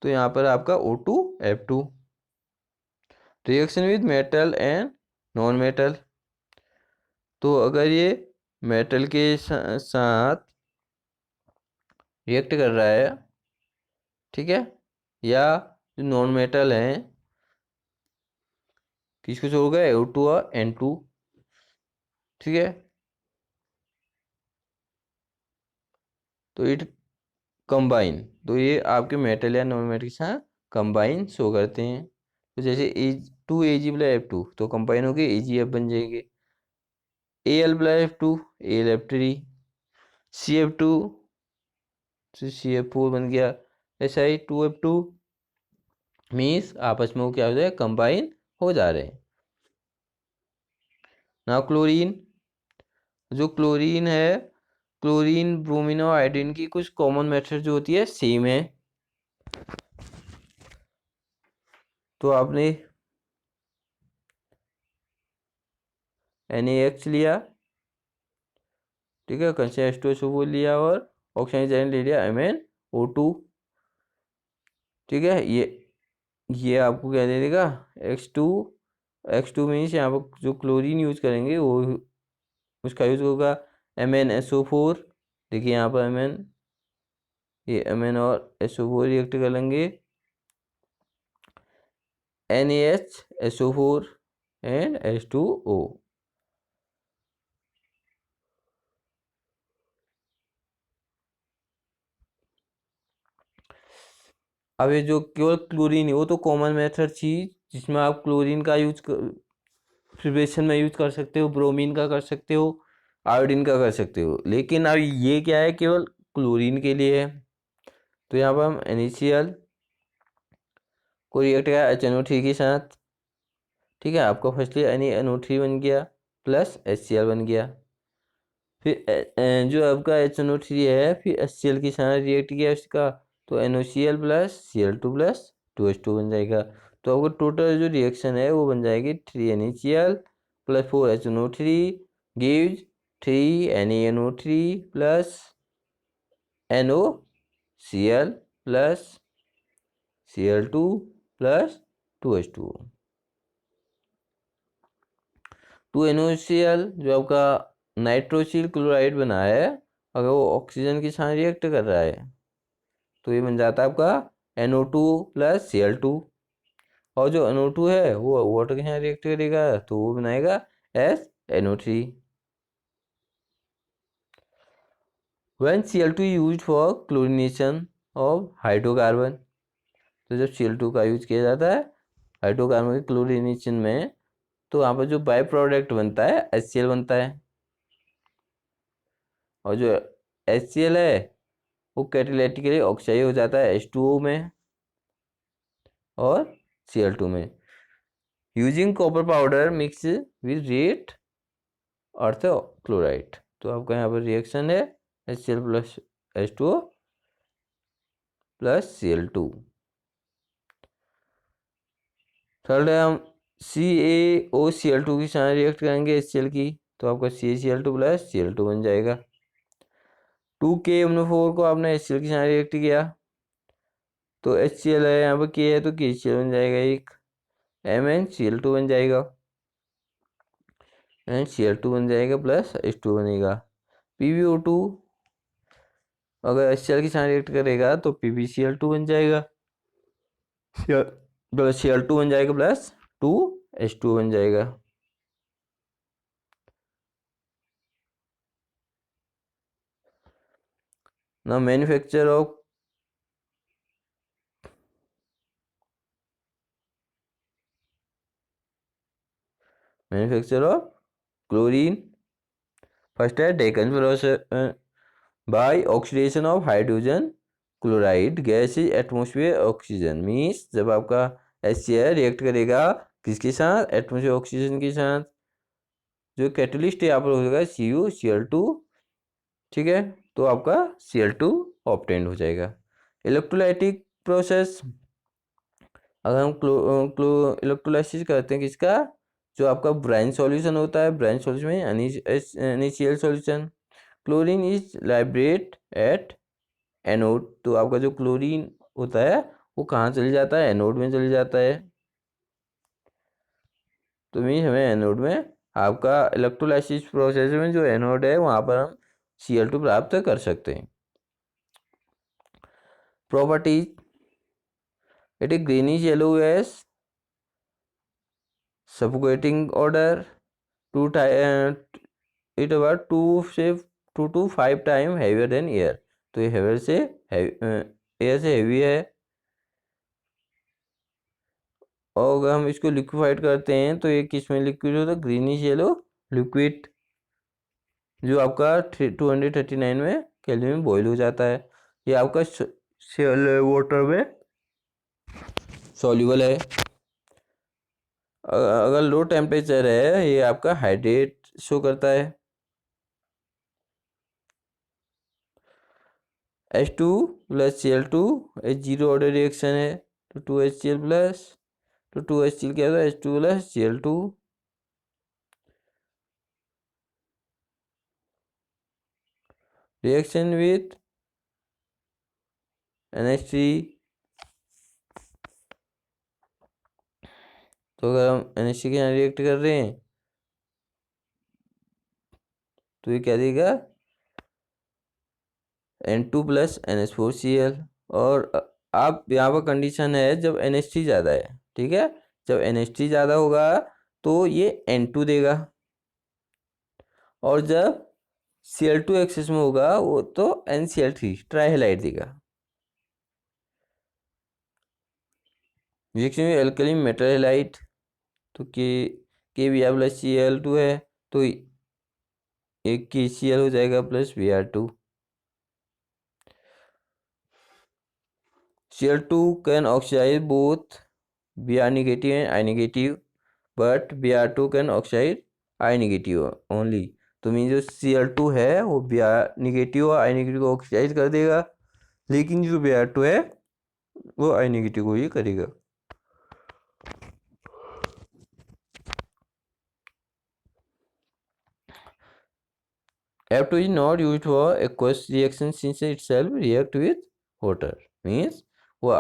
तो यहाँ पर आपका O2F2। Reaction with metal and non metal तो अगर ये मेटल के साथ रिएक्ट कर रहा है, ठीक है, या जो नॉन मेटल हैं किसको छोड़ गए O2 और N2, ठीक है, तो इट कंबाइन, तो ये आपके मेटल या नॉन मेटल के साथ कंबाइन शो करते हैं। तो जैसे Ag+F2 तो कंबाइन होके AgF बन जाएंगे। Al+F2 AlF3। CF2 तो CF4 बन गया। Si2F2 मीन्स आपस में वो क्या हो जाए कंबाइन हो जा रहे हैं। ना क्लोरीन, जो क्लोरीन है, क्लोरीन ब्रोमीन और आयोडीन की कुछ कॉमन मेथड जो होती है सेम है। तो आपने NaX लिया, ठीक है, कंसेंट H2SO4 लिया और ऑक्सीजन ले लिया MnO2, ठीक है, ये आपको क्या दे देगा X2 मीन्स यहाँ पर जो क्लोरीन यूज करेंगे वो उसका यूज होगा MnSO4। देखिए यहाँ पर ये Mn और SO4 रिएक्ट कर लेंगे NaHSO4 एंड H2O। अब ये जो केवल क्लोरीन है वो तो कॉमन मेथड थी जिसमें आप क्लोरीन का यूज प्रिपरेशन में यूज कर सकते हो, ब्रोमीन का कर सकते हो, आयोडीन का कर सकते हो, लेकिन अब ये क्या है केवल क्लोरीन के लिए है। तो यहाँ पर हम NaCl को रिएक्ट किया HNO3 के साथ, ठीक है, आपका फर्स्टली NaNO3 बन गया प्लस HCl बन गया। फिर जो आपका HNO3 है फिर HCl के साथ रिएक्ट किया उसका तो NaCl plus Cl2 plus 2H2 बन जाएगा। तो आपको टोटल जो रिएक्शन है वो बन जाएगी 3NaCl plus 4HNO3 gives 3NaNO3 plus NoCl plus Cl2 plus 2H2। 2NaCl जो आपका नाइट्रोसिल क्लोराइड बना है, अगर वो ऑक्सीजन के साथ रिएक्ट कर रहा है तो ये बन जाता है आपका NO2 प्लस Cl2। और जो NO2 है वो वाटर के साथ रिएक्ट करेगा तो वो बनाएगा SNO3। When Cl2 used for chlorination of hydrocarbon, तो जब Cl2 का यूज किया जाता है हाइड्रोकार्बन के क्लोरिनेशन में तो वहाँ पर जो बाय प्रोडक्ट बनता है HCl बनता है। और जो HCl है वो कैटालिटिकली ऑक्साइड हो जाता है H2O में और Cl2 में। Using copper powder mix with rate earth chloride, तो आपका यहाँ पर रिएक्शन है HCl plus H2O plus Cl2। Third है हम CaOCl2 के साथ रिएक्ट करेंगे HCl की, तो आपका CaCl2 प्लस Cl2 बन जाएगा। 2KMnO4 को आपने HCl के साथ रिएक्ट किया तो HCl है यहाँ पर K है तो KCl बन जाएगा एक, MnCl2 बन जाएगा। एंड Cl2 बन जाएगा प्लस H2 बनेगा। PbO2 अगर HCl के साथ रिएक्ट करेगा तो PbCl2 बन जाएगा, प्लस Cl2 बन जाएगा प्लस 2H2 बन जाएगा। ना मैन्युफैक्चर ऑफ क्लोरीन, फर्स्ट है Deccan process by oxidation of hydrogen chloride gas is atmosphere oxygen. Means जब आपका HCl रिएक्ट करेगा किसके साथ, एटमोसफियर ऑक्सीजन के साथ, जो कैटलिस्ट यहाँ पर होगा CuCl2, ठीक है, तो आपका Cl2 ऑब्टेन हो जाएगा। इलेक्ट्रोलाइटिक प्रोसेस, अगर हम इलेक्ट्रोलाइसिस करते हैं किसका, जो आपका ब्राइन सॉल्यूशन होता है, ब्राइन सॉल्यूशन में NaCl solution, chlorine is Lybrate at anode, तो आपका जो क्लोरीन होता है वो कहाँ चले जाता है, एनोड में चले जाता है। तो मीन हमें एनोड में आपका इलेक्ट्रोलाइसिस प्रोसेस में जो एनोड है वहाँ पर हम Cl2 प्राप्त कर सकते हैं। Properties, it is greenish yellow gas, suffocating odour, to it about 2 to 5 time heavier than air, तो ये एयर से हैवी है। और अगर हम इसको लिक्विफाइड करते हैं तो ये किस में लिक्विड होता है, ग्रीनिश येलो लिक्विड, जो आपका 239 में केल्विन में बॉईल हो जाता है। ये आपका सेल वाटर में सॉल्युबल है। अगर लो टेम्परेचर है ये आपका हाइड्रेट शो करता है। H2 प्लस Cl2 एक जीरो ऑर्डर रिएक्शन है, तो 2HCl प्लस, तो 2HCl क्या होता है, H2 plus Cl2, reaction with NH3, तो अगर हम NH3 के साथ रिएक्ट कर रहे हैं तो ये क्या देगा, N2 प्लस NH4Cl। और आप यहाँ पर कंडीशन है जब NH3 ज़्यादा है, ठीक है, जब NH3 ज़्यादा होगा तो ये N2 देगा, और जब Cl2 एक्सेस में होगा वो तो NCl3 ट्राइहेलाइड देगा। रिएक्शन में एल्कली मेटल हेलाइट, तो के प्लस Cl2 है, तो एक KCl हो जाएगा plus Br2। Cl2 can oxide both Br negative and I negative, but Br2 can oxide I negative only. तो मीन जो Cl2 है वो Br नेगेटिव और I नेगेटिव को ऑक्साइड कर देगा, लेकिन जो Br2 है वो I नेगेटिव को ही करेगा। F2 is not used for aqueous reaction since itself react with water, means वो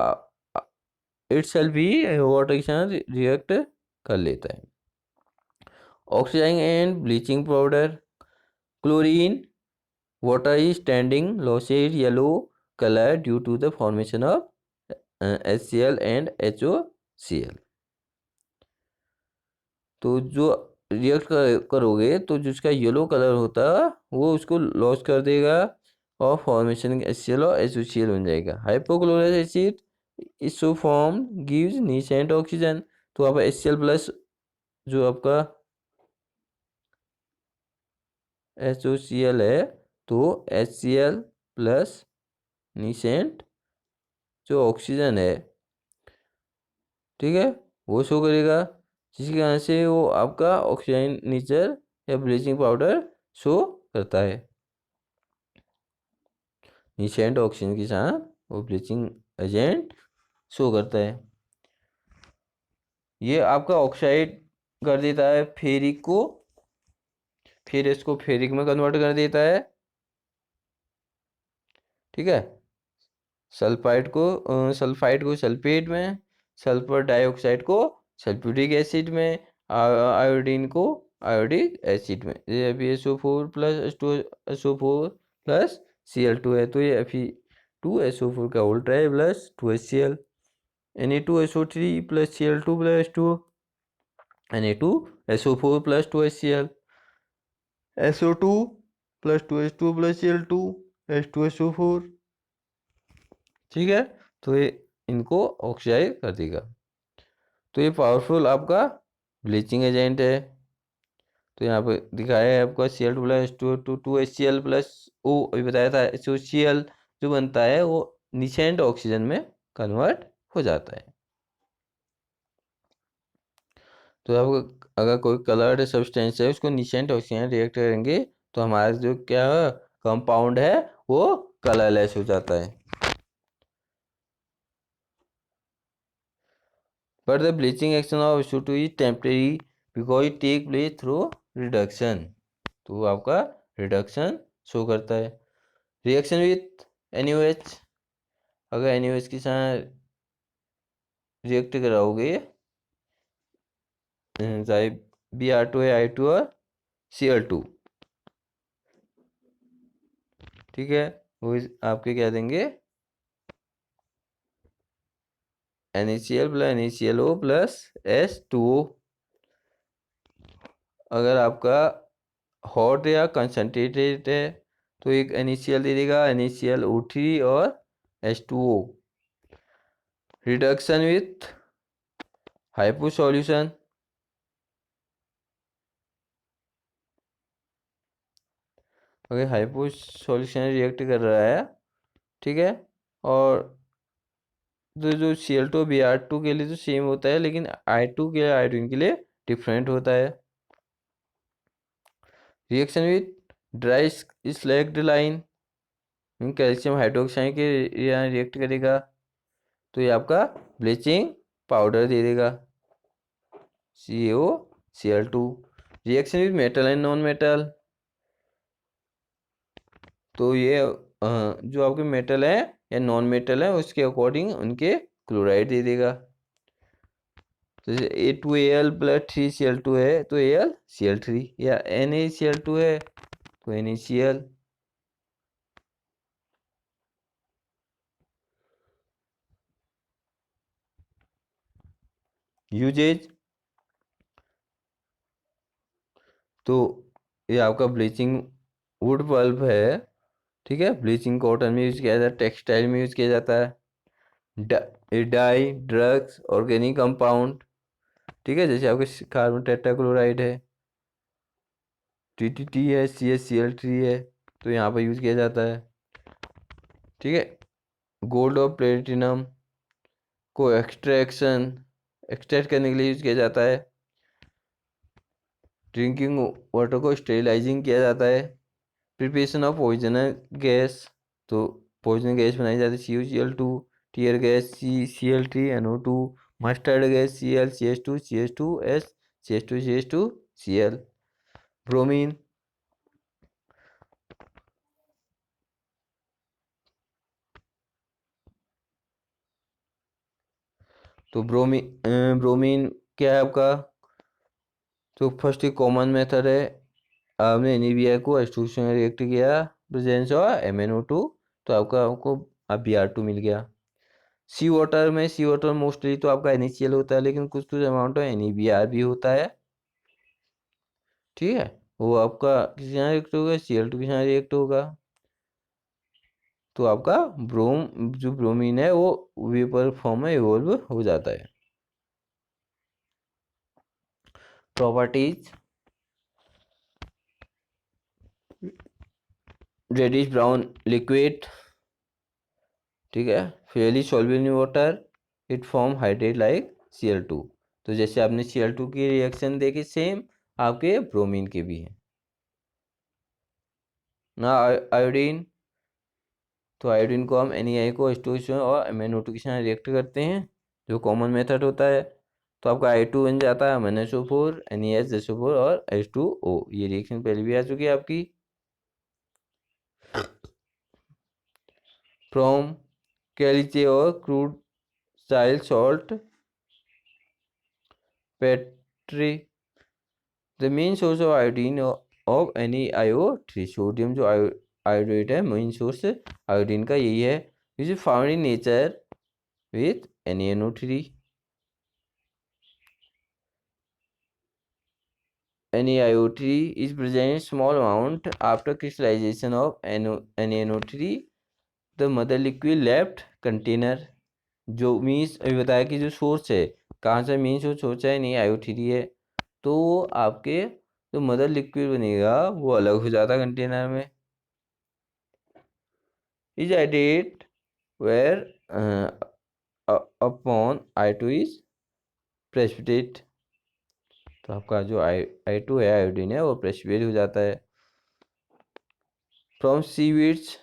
itself ही वाटर के साथ रिएक्ट कर लेता है। Oxidising and bleaching powder, chlorine water is standing losses yellow color due to the formation of HCl and HOCl। तो जो react करोगे तो जिसका येलो कलर होता है वो उसको लॉस कर देगा और फॉर्मेशन HCl और HOCl बन जाएगा। हाइपोक्लोराइक एसिड इसो फॉर्म गिव्स नीसेंट ऑक्सीजन, तो आप HCl प्लस जो आपका HOCl है तो HCl प्लस नीसेंट जो ऑक्सीजन है, ठीक है, वो शो करेगा, जिसके कारण से वो आपका ऑक्सीजन नेचर या ब्लीचिंग पाउडर शो करता है। नीसेंट ऑक्सीजन के साथ वो ब्लीचिंग एजेंट शो करता है। ये आपका ऑक्साइड कर देता है फेरिक को, फिर इसको फेरिक में कन्वर्ट कर देता है, ठीक है, सल्फाइड को सल्फेट में, सल्फर डाइऑक्साइड को सल्फ्यूरिक एसिड में, आयोडीन को आयोडिक एसिड में। ये FeSO4 plus H2SO4 plus Cl2 है, तो ये Fe2SO4 का उल्टा है plus 2HCl। Na2SO3 plus Cl2 plus H2O, Na2SO4 plus 2HCl, SO2 plus 2H2 plus Cl2, H2SO4। ठीक है, तो ये इनको ऑक्सीडाइज कर देगा। तो ये पावरफुल आपका ब्लीचिंग एजेंट है। तो यहाँ पे दिखाया है आपका Cl2 plus two HCl plus O, अभी बताया था HCl जो बनता है वो निशेंट ऑक्सीजन में कन्वर्ट हो जाता है। तो आपको अगर कोई कलर्ड सब्सटेंस है उसको निशेंट ऑक्सीजन रिएक्ट करेंगे तो हमारा जो क्या कंपाउंड है वो कलरलेस हो जाता है। But the bleaching action of SO2 is temporary because it take place through reduction। तो आपका रिडक्शन शो करता है। रिएक्शन विथ NaOH, अगर NaOH के साथ रिएक्ट कराओगे चाहे Br2 है, I2 और Cl2, ठीक है, वो आपके क्या देंगे NaCl plus NaClO plus H2O। अगर आपका हॉट या कंसनट्रेटेड है तो एक NaCl दे देगा, NaClO3 और H2O। Reduction with hypo solution, अगर हाइपो सॉल्यूशन रिएक्ट कर रहा है, ठीक है, और तो जो Cl2 Br2 के लिए तो सेम होता है लेकिन I2 के आयोडीन के लिए डिफरेंट होता है। Reaction with dry slagged line, calcium hydroxide के यहाँ रिएक्ट करेगा तो ये आपका ब्लीचिंग पाउडर दे देगा CaOCl2। Reaction with metal and non metal, तो ये जो आपके मेटल है या नॉन मेटल है उसके अकॉर्डिंग उनके क्लोराइड दे देगा। तो जैसे A2Al प्लस 3Cl2 है तो AlCl3, या NaCl2 है तो NaCl। यूजेज, तो ये आपका ब्लीचिंग वुड पल्प है, ठीक है, ब्लीचिंग कॉटन में यूज किया जाता है, टेक्सटाइल में यूज किया जाता है, डाई, ड्रग्स, ऑर्गेनिक कंपाउंड, ठीक है, जैसे आपके कार्बन टेट्राक्लोराइड है, TTT है, CaCl3 है, तो यहाँ पर यूज किया जाता है। ठीक है, गोल्ड और प्लेटिनम को एक्सट्रैक्ट करने के लिए यूज किया जाता है। ड्रिंकिंग वाटर को स्टेरिलाइजिंग किया जाता है। प्रिपरेशन ऑफ पॉइजन गैस, तो पॉइजन गैस बनाई जाती है CuCl2, tear gas Cl3NO2, mustard gas Cl CH2CH2S CH2CH2Cl। Bromine, तो ब्रोमीन क्या है आपका, तो फर्स्ट एक कॉमन मेथड है, आपने NaBr को H2 से रिएक्ट किया प्रेजेंस ऑफ MnO2 तो आपको अब Br2 मिल गया। सी वाटर मोस्टली तो आपका NaCl होता है लेकिन कुछ कुछ अमाउंट ऑफ NaBr भी होता है, ठीक है, वो आपका किसी यहाँ रिएक्ट होगा, Cl2 के साथ रिएक्ट होगा, तो आपका जो ब्रोमीन है वो वेपर फॉर्म में इवॉल्व हो जाता है। प्रॉपर्टीज, रेडिश ब्राउन लिक्विड, ठीक है, Fairlie soluble in water, it form hydrate like Cl2। तो जैसे आपने Cl2 की रिएक्शन देखी सेम आपके ब्रोमीन के भी है ना। आयोडीन, तो आयोडीन को हम NaI को H2 और MnO2 के साथ रिएक्ट करते हैं जो कॉमन मेथड होता है, तो आपका I2 बन जाता है MnSO4 NaSSO4 और H2O। ये रिएक्शन पहले भी आ चुकी है आपकी। फ्रॉम कैलिचे और crude style salt petri the main source of iodine of NaIO3, sodium जो आयोडेट है मेन सोर्स आयोडीन का यही है, which is found in nature with NaNO3। NaIO3 is present small amount after crystallization of NaNO3 the mother liquid left container। जो means अभी बताया कि जो सोर्स है कहाँ से मेन सोर्स है NaIO3 है, तो आपके जो मदर लिक्विड बनेगा वो अलग हो जाता कंटेनर में। Is added whereupon I2 is precipitate, तो आपका जो I2 है आयोडीन है वो प्रेसिपिटेट हो जाता है। From seaweeds,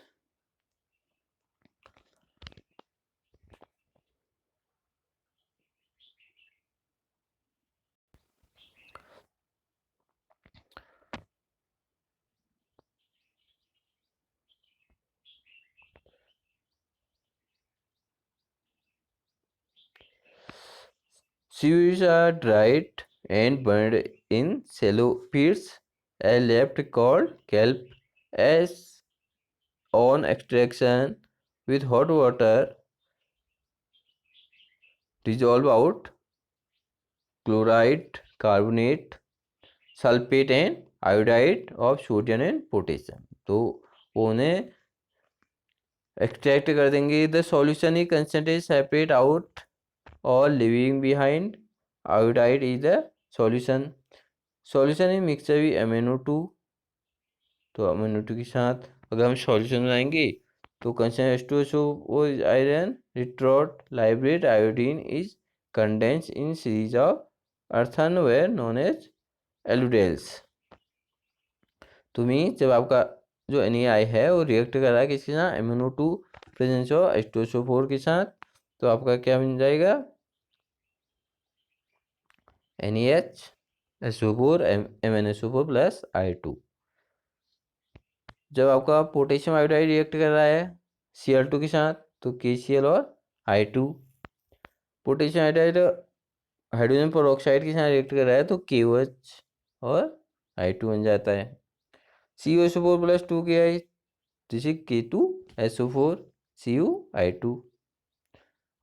seaweeds are dried and burned in shallow pits and left called kelp. As on extraction with hot water dissolve out chloride, carbonate, sulphate and iodide of sodium and potassium, तो वो उन्हें extract कर देंगे। The solution is concentrate separate out और leaving behind iodide is the solution. Solution is mixture with MnO2, तो MnO2 के साथ अगर हम सॉल्यूशन बनाएंगे तो concentrate H2SO iron retort liberate iodine is condense in series of earthenware known as aludels. तुम्हें जब आपका जो NaI है वो रिएक्ट कर रहा है किसके साथ, MnO2 प्रेजेंस ऑफ H2SO4 के साथ, तो आपका क्या बन जाएगा NaHSO4 MnSO4 प्लस I2। जब आपका पोटेशियम आयोडाइड रिएक्ट कर रहा है Cl2 के साथ तो KCl और I2। Potassium iodide hydrogen peroxide के साथ रिएक्ट कर रहा है तो KOH और I2 बन जाता है। CuSO4 plus 2Ki, this is K2SO4 CuI2,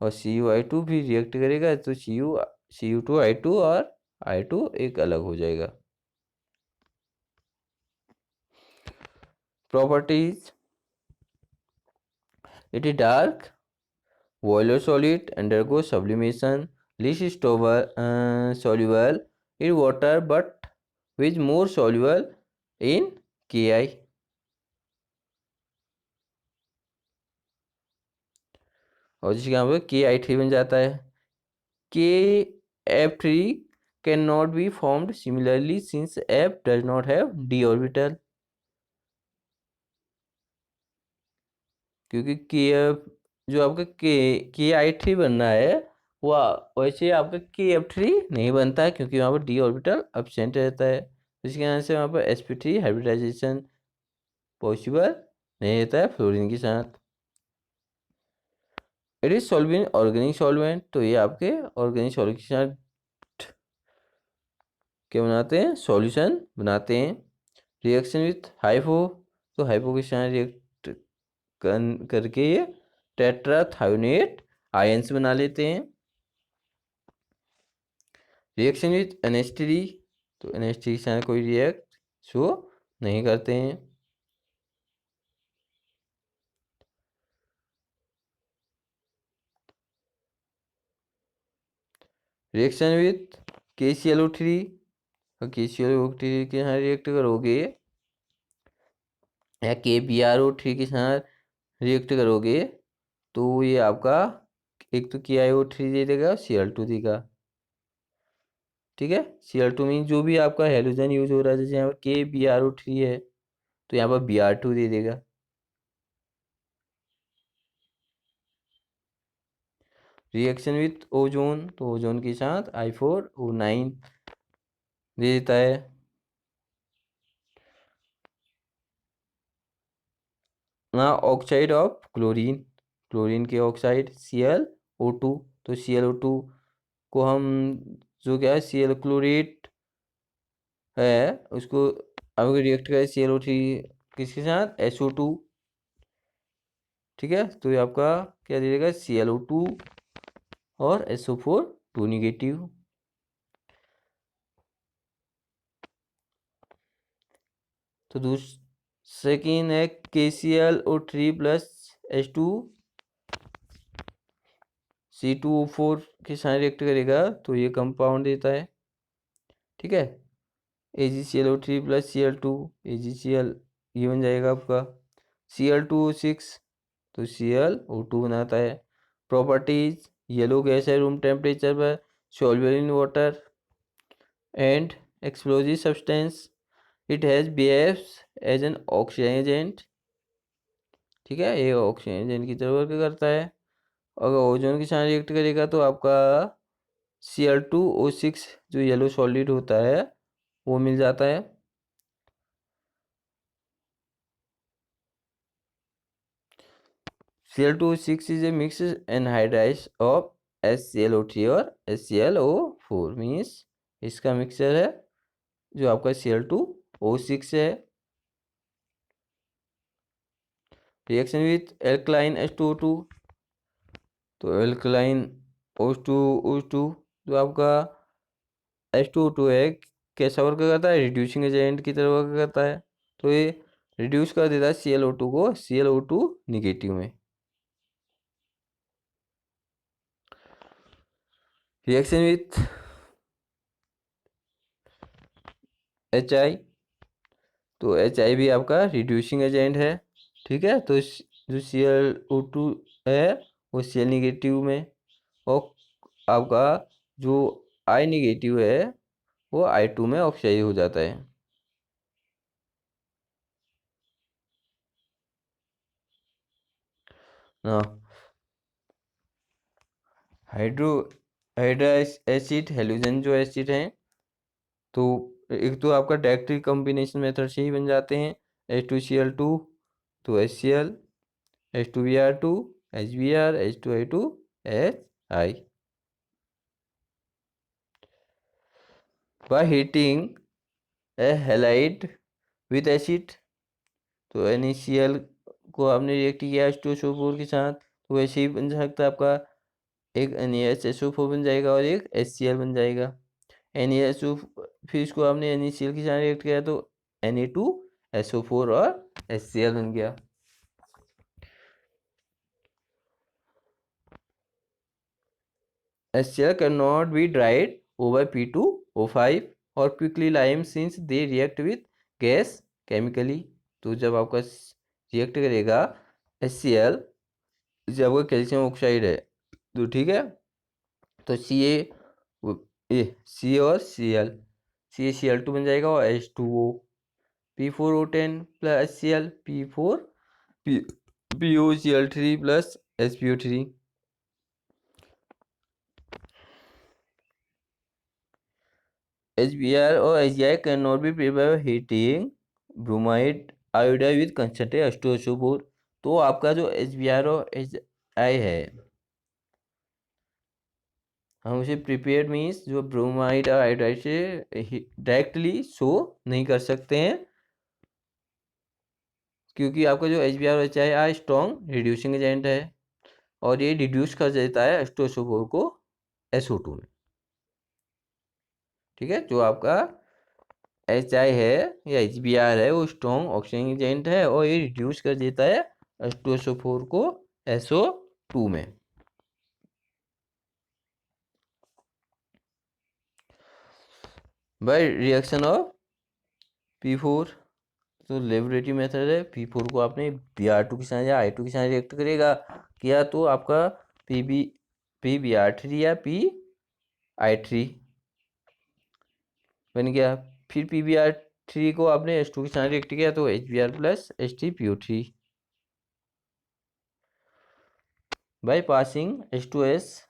और CuI2 भी रिएक्ट करेगा तो Cu2I2 और I2 एक अलग हो जाएगा। Properties, it is dark boiler solid undergo sublimation, least soluble in water but with more soluble in Ki। और जिसके यहाँ पर KI3 बन जाता है। KF3 can not be formed similarly since F does not have d orbital, क्योंकि KF जो आपका KI3 बनना है वो वैसे आपका KF3 नहीं बनता है क्योंकि वहाँ पर d ऑर्बिटल एब्सेंट रहता है, जिसके वजह से वहाँ पर sp3 हाइब्रिडाइजेशन पॉसिबल नहीं रहता है फ्लोरीन के साथ। It is solve in organic solvent, तो ये आपके ऑर्गेनिक सॉल्वेंट के साथ क्या बनाते हैं, सॉल्यूशन बनाते हैं। रिएक्शन विथ हाइपो, तो हाइपो के साथ रिएक्ट करके ये टेट्राथायोनेट आयंस बना लेते हैं। रिएक्शन विथ NH3, तो NH3 के साथ कोई रिएक्ट शो नहीं करते हैं। रिएक्शन विथ KClO3, और KClO3 के साथ रिएक्ट करोगे या KBrO3 के साथ रिएक्ट करोगे तो ये आपका एक तो KiO3 दे देगा, Cl2 देगा। ठीक है, Cl2 मीन जो भी आपका हेलोजन यूज हो रहा है, जैसे यहाँ पर KBrO3 है तो यहाँ पर Br2 दे देगा। रिएक्शन विथ ओजोन, तो ओजोन के साथ I4O9 दे देता है। ना ऑक्साइड ऑफ क्लोरीन, क्लोरीन के ऑक्साइड ClO2, तो ClO2 को हम जो क्या है Cl क्लोरेट है उसको अब रिएक्ट करें ClO3 किसके साथ SO2, ठीक है। तो ये आपका क्या दे देगा ClO2 और SO4 2 निगेटिव। तो सेकेंड है KClO3 प्लस H2 C2O4 के साथ रिएक्ट करेगा तो ये कंपाउंड देता है, ठीक है। AgClO3 प्लस Cl2 AgCl ये बन जाएगा आपका Cl2O6 तो ClO2 बनाता है। प्रॉपर्टीज येलो गैस है रूम टेम्परेचर पर, soluble in water and explosive substance, it has behaves as an oxygen agent, ठीक है। ये ऑक्सीजन एजेंट की तरह वर्क करता है। अगर ओजोन के साथ रिएक्ट करेगा तो आपका Cl2O6 जो येलो सॉलिड होता है वो मिल जाता है। Cl2O6 is a mixed anhydride of HClO3 और HClO4 मीन्स इसका मिक्सचर है जो आपका Cl2O6 है। रिएक्शन विथ एल्कलाइन H2O2 तो एल्कलाइन H2O2 जो आपका H2O2 है कैसा वर्क करता है रिड्यूसिंग एजेंट की तरह वर्क करता है। तो ये रिड्यूस कर देता है ClO2 को ClO2 निगेटिव में। रिएक्शन विथ HI तो HI भी आपका रिड्यूसिंग एजेंट है, ठीक है। तो जो ClO2 है वो Cl निगेटिव में और आपका जो I निगेटिव है वो I2 में ऑक्साइड हो जाता है। ना हाइड्रो एसिड हेलोजन जो एसिड हैं तो एक तो आपका डायरेक्ट कॉम्बिनेशन मेथड से ही बन जाते हैं H2Cl2 तो HCl H2Br2 HBr H2I2 HI। By heating a halide with acid तो NaCl को आपने रिएक्ट किया H2SO4 के साथ तो वैसे ही बन सकता है आपका एक NaSO4 बन जाएगा और एक HCl बन जाएगा। NaSO फिर इसको आपने NaCl के साथ रिएक्ट किया तो Na2SO4 और HCl बन गया। HCl cannot be dried over P2O5 or quickly lime since they react with gas chemically। तो जब आपका रिएक्ट करेगा HCl जब आपका कैल्शियम ऑक्साइड है तो ठीक है तो सी और CaCl2 बन जाएगा और H2O P4O10 plus HCl POCl3 plus SPO3। HBr और HI cannot be prepared by heating bromide iodide with concentrate H2SO4। तो आपका जो HBr और HI है हम उसे प्रिपेयर्ड मीन्स जो ब्रोमाइड और आयोडाइड से डायरेक्टली शो नहीं कर सकते हैं क्योंकि आपका जो HBr और HI स्ट्रॉन्ग रिड्यूसिंग एजेंट है और ये रिड्यूस कर देता है H2SO4 को SO2 में, ठीक है। जो आपका HI है या HBr है वो स्ट्रॉन्ग ऑक्सीजन एजेंट है और ये रिड्यूस कर देता है H2SO4 को SO2 में। बाय रिएक्शन ऑफ P4 तो लेबोरेटरी मेथड है P4 को आपने Br2 के साथ या I2 के साथ रिएक्ट करेगा किया तो आपका PBr3 या PI3 बन गया। फिर PBr3 को आपने H2 के साथ रिएक्ट किया तो HBr plus H3PO3 by passing H2S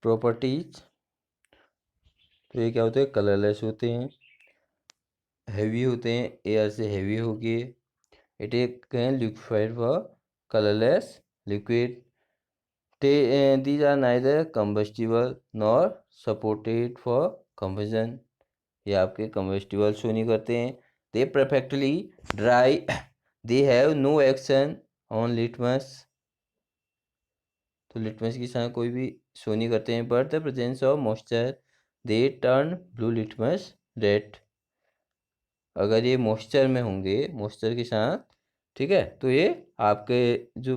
properties तो ये क्या होते हैं कलरलेस होते हैं, हैवी होते हैं, एयर से हैवी हो गए, It can liquefy for colorless liquid. These are neither combustible nor supported for combustion. ये आपके combustible शो नहीं करते हैं. They perfectly dry. They have no action on litmus. तो लिटमस की तरह कोई भी शो नहीं करते हैं. But the presence of moisture they turn blue litmus red. अगर ये मॉइस्चर में होंगे, मॉइस्चर के साथ, ठीक है, तो ये आपके जो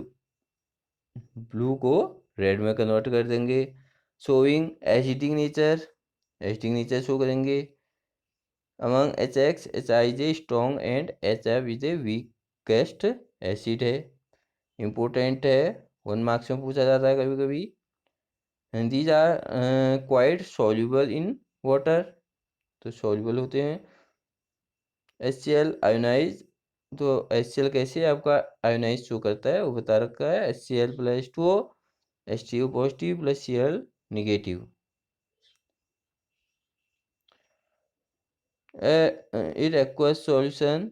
ब्लू को रेड में कन्वर्ट कर देंगे. Showing acidic nature, acidic nature show करेंगे. Among HX, HI is a strong and HF is a weakest acid है. इम्पोर्टेंट है, 1 मार्क्स में पूछा जाता है कभी कभी. And these are quite soluble in water. तो सॉल्युबल होते हैं. HCl ionise. तो HCl कैसे आपका आयोनाइज शो करता है वो बता रखा है. HCl + 2O, H2O positive + Cl negative. It aqueous solution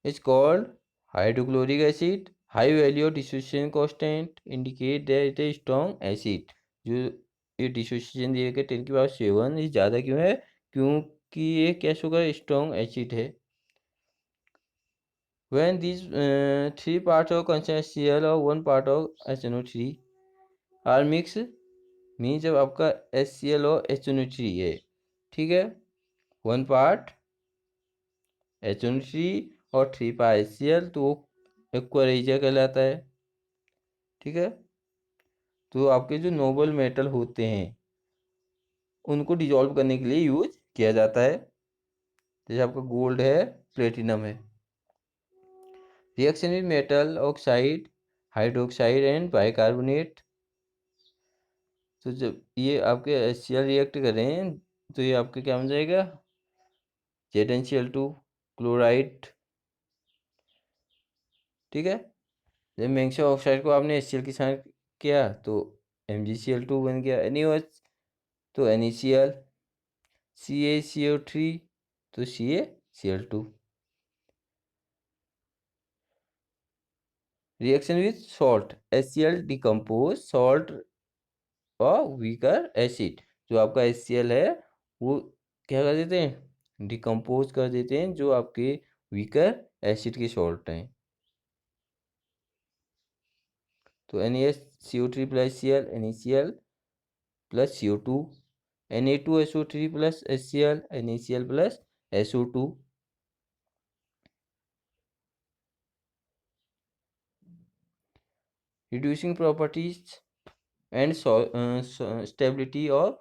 is called hydrochloric acid. High value of dissociation constant indicate that it is strong acid. जो ये डिसोसिएशन दिए गए 10⁻⁷ ये ज़्यादा क्यों है? क्योंकि ये क्या होगा, स्ट्रॉन्ग एसिड है. When these 3 parts of constant HCl और 1 part of HNO3 are mixed, means जब आपका HCl और HNO3 है, ठीक है, 1 part HNO3 और 3 part HCl, तो वो एक्वा रेजिया कहलाता है. ठीक है. तो आपके जो नोबल मेटल होते हैं उनको डिजॉल्व करने के लिए यूज किया जाता है. जैसे आपका गोल्ड है, प्लेटिनम है. Reaction with metal oxide, hydroxide and bicarbonate. तो जब ये आपके HCl रिएक्ट करें तो ये आपके क्या बन जाएगा, ZnCl2 क्लोराइड. ठीक है. जब मैग्नीशियम ऑक्साइड को आपने HCl के साथ किया तो MgCl2 बन गया. NaOH तो NaCl, CaCO3 तो CaCl2. Reaction with salt, HCl decompose salt और वीकर एसिड. जो आपका HCl है वो क्या कर देते हैं, डिकम्पोज कर देते हैं जो आपके वीकर एसिड के सॉल्ट हैं. तो NaCO3 + Cl, NaCl + CO2, Na2SO3 + HCl, NaCl + SO2. Reducing properties and stability of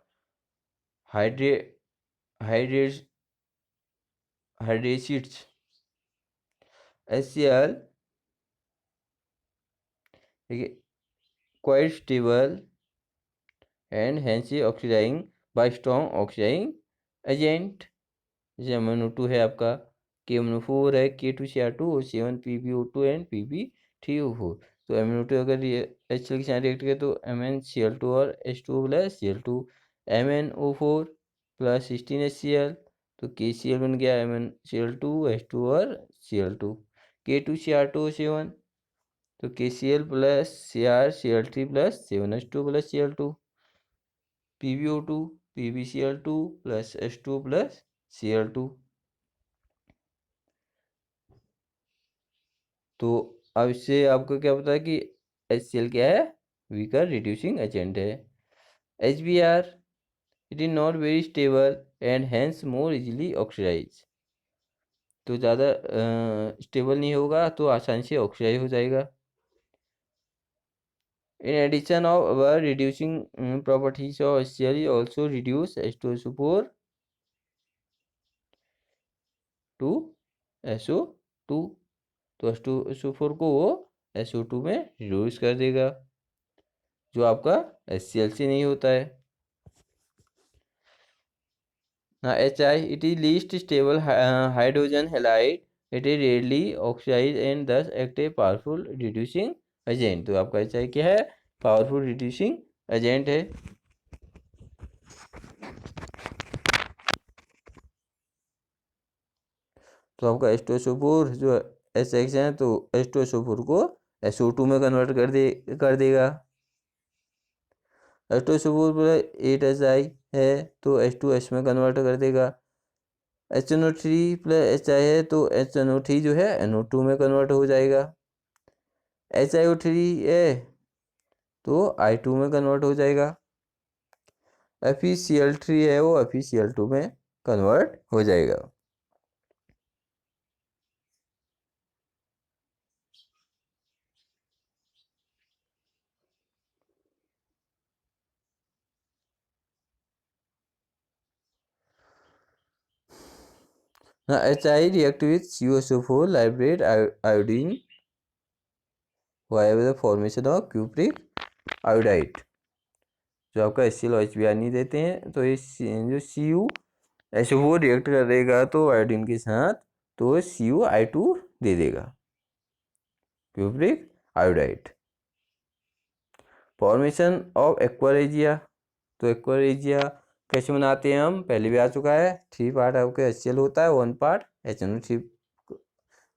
hydrates. HCl quite stable and hence oxidizing by strong oxidizing agent. जैसे MnO2 है आपका, KMnO4 है, K2Cr2, O7 PbO2 and Pb3O4. तो MnO2 अगर ये HCl के साथ react करे तो MnCl2 और H2O + Cl2. MnO4 + 16HCl तो KCl बन गया MnCl2, H2 और Cl2. K2Cr2 O7 तो KCl + CrCl3 + 7H2 + Cl2. PbO2 PbCl2 + H2 + Cl2. तो अब इससे आपको क्या पता है कि HCl क्या है, वीकर रिड्यूसिंग एजेंट है. HBr, it is not very stable and hence more easily oxidise. तो ज़्यादा स्टेबल नहीं होगा तो आसानी से ऑक्सीडाइज हो जाएगा. In addition of our reducing properties of HCl also reduce H2SO4 to SO2. तो H2SO4 को वो SO2 में रिड्यूस कर देगा जो आपका HCl से नहीं होता है. Now HI, it is least stable hydrogen halide. It is rarely oxidized and thus act a powerful reducing agent. तो आपका HI क्या है, पावरफुल रिड्यूसिंग एजेंट है. तो आपका H2SO4 जो एच रिएक्शन है तो H2SO4 को SO2 में कन्वर्ट कर देगा। H2SO4 पर 8Hi है तो H2S में कन्वर्ट कर देगा। HNO3 प्लस HI है तो HNO3 जो है NO2 में कन्वर्ट हो जाएगा। HiO3 है तो I2 में कन्वर्ट हो जाएगा। FeCl3 है वो FeCl2 में कन्वर्ट हो जाएगा। Now HI react with CuSO4 liberate iodine via the formation of cupric iodide। जो आपका HCl और HBr नहीं देते हैं तो इस जो CuSO4 रिएक्ट करेगा तो आयोडीन के साथ तो CuI2 दे देगा cupric iodide. Formation of aqua regia, तो एक्वारेजिया कैसे बनाते हैं हम पहले भी आ चुका है। 3 पार्ट आपका HCl होता है, 1 पार्ट HNO3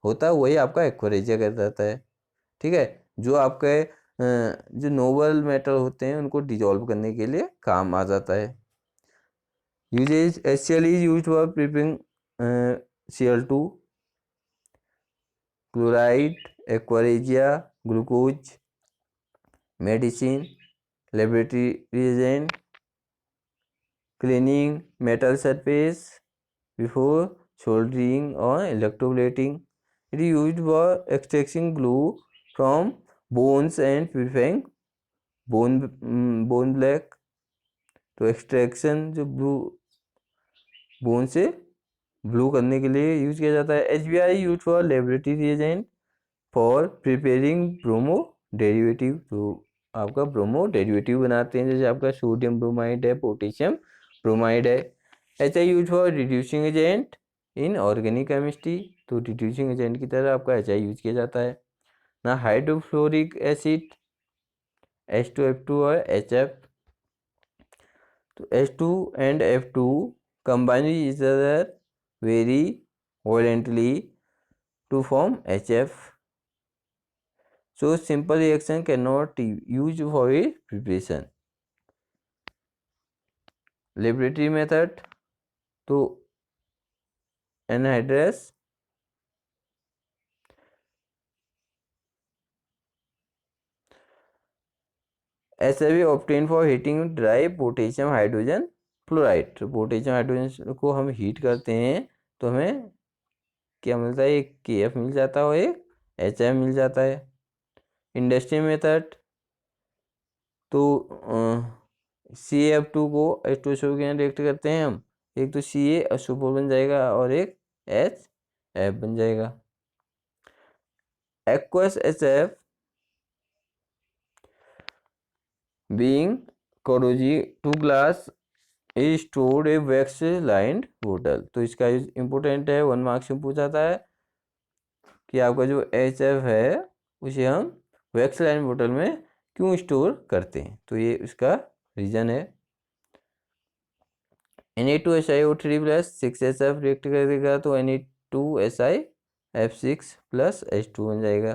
होता है, वही आपका एक्वारेजिया कहलाता है। ठीक है, जो आपके जो नोबल मेटल होते हैं उनको डिजोल्व करने के लिए काम आ जाता है। Uses HCl is used for preparing Cl2, chloride, aqua regia, glucose, medicine, laboratory reagent, cleaning metal surface before soldering or electroplating. It is used for extracting glue from bones and purifying bone black। तो extraction जो bone से blue करने के लिए use किया जाता है। HBr use for laboratory reagent for preparing bromo derivative. तो आपका ब्रोमो डेरिवेटिव बनाते हैं, जैसे आपका सोडियम ब्रोमाइड है, पोटेशियम ब्रोमाइड है। HI use for reducing agent in organic chemistry. तो रिड्यूसिंग एजेंट की तरह आपका HI यूज किया जाता है ना। हाइड्रोफ्लोरिक एसिड H2F2 और HF। तो H2 and F2 combine with each other very violently to form HF। So simple reaction cannot use for its preparation। Laboratory method तो anhydrous SiO obtain for heating dry potassium hydrogen fluoride. तो potassium hydrogen को हम heat करते हैं तो हमें क्या मिलता है, एक KF मिल जाता है और एक HI मिल जाता है। इंडस्ट्री मेथड तो CaF2 को H2SO के रिएक्ट करते हैं हम, एक तो CaSO4 बन जाएगा और एक HF बन जाएगा। Aqueous HF being corrosive to glass is stored a wax lined bottle। तो इसका इम्पोर्टेंट है, 1 मार्क्स में पूछा जाता है कि आपका जो HF है उसे हम वैक्स लाइन बोतल में क्यों स्टोर करते हैं, तो ये इसका रीजन है। Na2SiO3 प्लस 6SF रिएक्ट करेगा तो Na2SiF6 प्लस H2 बन जाएगा।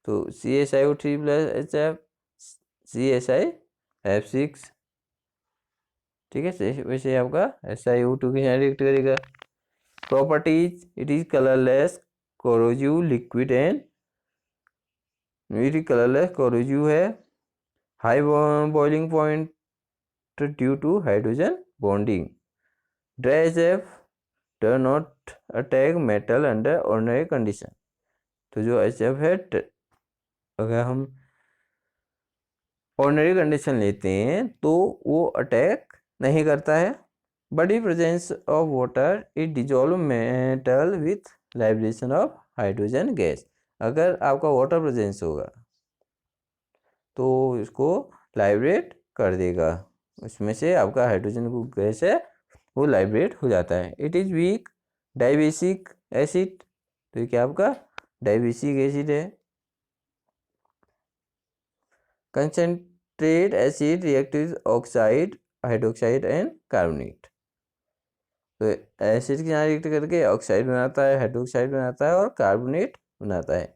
तो CaSiO3 प्लस HF CaSiF6। ठीक है, वैसे आपका SiO2 के साथ रिएक्ट करेगा। Properties, it is colourless, corrosive, liquid and colourless corrosive है। High boiling point due to hydrogen bonding. Dry HF does not attack metal under ordinary condition. तो जो HF है अगर हम ऑर्डिनरी कंडीशन लेते हैं तो वो अटैक नहीं करता है। बड़ी presence of water it dissolve metal with liberation of hydrogen gas. अगर आपका वाटर प्रेजेंस होगा तो इसको लाइब्रेट कर देगा, उसमें से आपका हाइड्रोजन को गैस है वो लाइब्रेट हो जाता है। It is week dibasic acid. तो ये क्या आपका डाइबेसिक एसिड है। Concentrate acid react with oxide, hydroxide and carbonate. तो एसिड के यहाँ रिएक्ट करके ऑक्साइड बनाता है, हाइड्रोक्साइड बनाता है और कार्बोनेट बनाता है।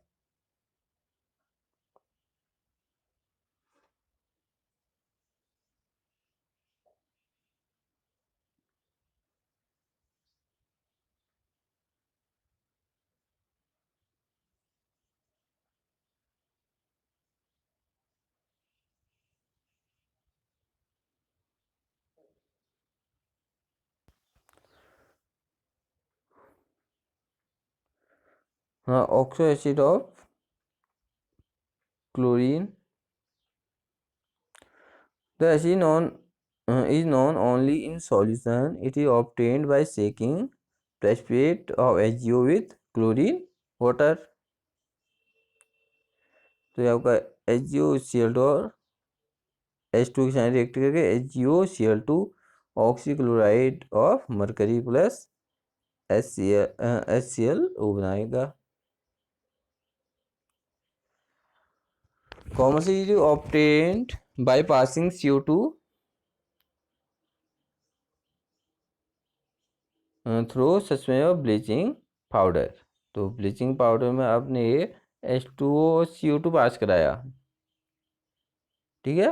हाँ, oxo acid of chlorine, the acid is known only in solution. It is obtained by shaking precipitate of HgO with chlorine water. तो ये आपका HgOCl2 और H2 के साथ रिएक्ट करके HgOCl2 oxychloride of mercury plus HCl HClO बनाएगा। Common से obtained by passing CO2 through suspension of bleaching powder. तो ब्लीचिंग पाउडर में आपने H2O CO2 पास कराया, ठीक है।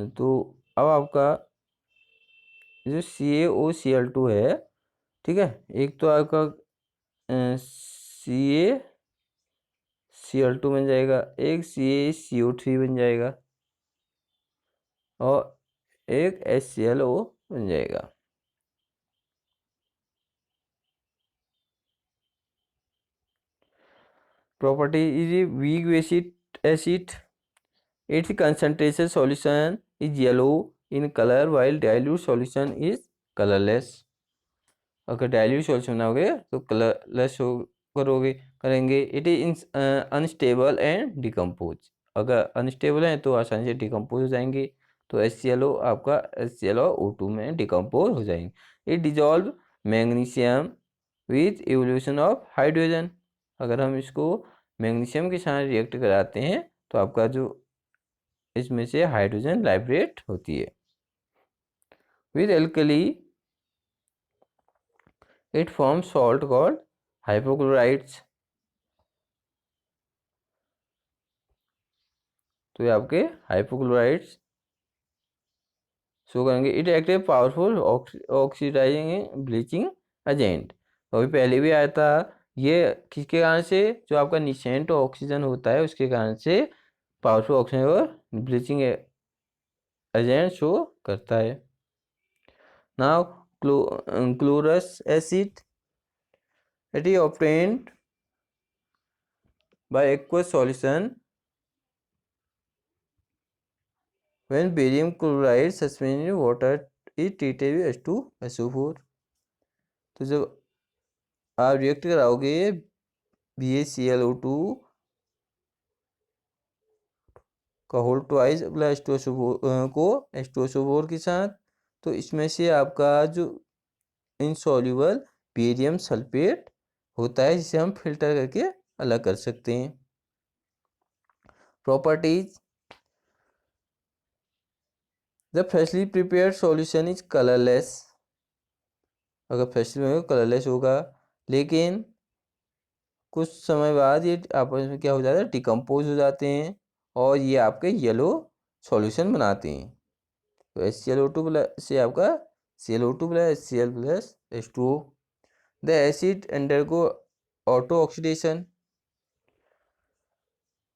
तो अब आपका जो CaOCl2 है, ठीक है, एक तो आपका CaCl2 बन जाएगा, एक CaCO3 बन जाएगा और एक HClO बन जाएगा। Property is a weak acid. Its concentration solution is yellow in color while dilute solution is colorless. अगर डाइल्यूट सॉल्यूशन बनाओगे तो कलरलेस हो करेंगे। It is unstable and decompose. अगर अनस्टेबल है तो आसानी से डिकम्पोज हो जाएंगे। तो HClO आपका HClO2 में डिकम्पोज हो जाएंगे। It dissolve magnesium with evolution of hydrogen. अगर हम इसको मैग्नीशियम के साथ रिएक्ट कराते हैं तो आपका जो इसमें से हाइड्रोजन लाइब्रेट होती है। With alkali it form salt called hypochlorides. तो ये आपके हाइपोक्लोराइड्स शो करेंगे। It act a powerful oxidising bleaching agent. तो अभी पहले भी आया था, ये किसके कारण से, जो आपका निसेंट ऑक्सीजन होता है उसके कारण से पावरफुल ऑक्सीजन और ब्लीचिंग एजेंट शो करता है। Now chlorous acid, it is obtained by aqueous solution when barium chloride suspended in water is treated with H2SO4। तो जब आप रिएक्ट कराओगे BaClO2 का होल ट्वाइस प्लस H2SO4 को H2SO4 के साथ, तो इसमें से आपका जो इनसॉल्युबल बेरियम सल्फेट होता है जिसे हम फिल्टर करके अलग कर सकते हैं। Properties, the freshly prepared solution is colourless. अगर फ्रेशली में कलरलेस होगा, लेकिन कुछ समय बाद ये आपस में क्या हो जाता है, डिकम्पोज हो जाते हैं और ये आपके येलो सॉल्यूशन बनाते हैं। तो HClO2 प्लस से आपका Cl2 plus Cl plus H2O। The acid undergo auto oxidation.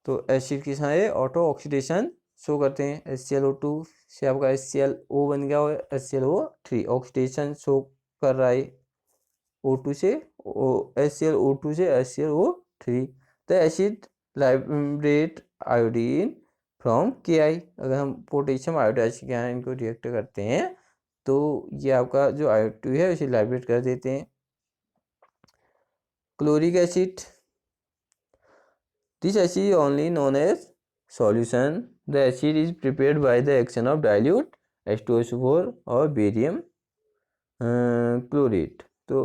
तो एसिड के साथ ऑटो ऑक्सीडेशन शो करते हैं। HClO2 से आपका HClO बन गया और HClO3 ऑक्सीडेशन शो कर रहा है O2 से HClO2 से HClO3। The acid Lybrate iodine from Ki। अगर हम पोटेशियम आयोडाइड के यहाँ इनको रिएक्ट करते हैं तो ये आपका जो आयोडीन है उसे लाइब्रेट कर देते हैं। Chloric acid, this acid is only known as solution. The acid is prepared by the action of dilute H2SO4 और बेरियम क्लोरेट। तो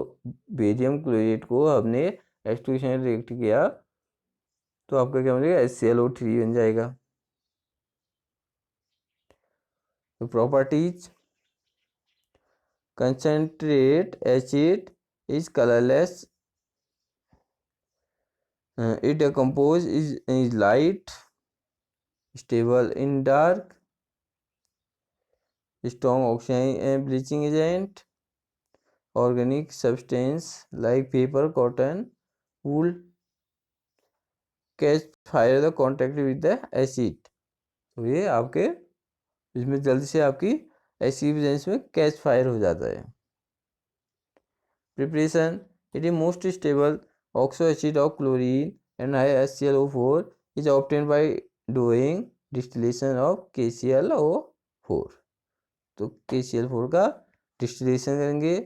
बेरियम क्लोरेट को हमने H2 के साथ रिएक्ट किया तो आपका क्या बनेगा, HClO3 बन जाएगा। तो properties, concentrate acid is colorless. It decompose is light, stable in dark, strong oxygen bleaching agent, organic substance like paper, cotton, wool catch fire the contact with the acid. तो ये आपके इसमें जल्दी से आपकी एसिड में कैच फायर हो जाता है। Preparation, it is most stable oxo acid of chlorine and HClO4 is obtained by doing distillation of KClO4। तो KCl4 का डिस्टिलेशन करेंगे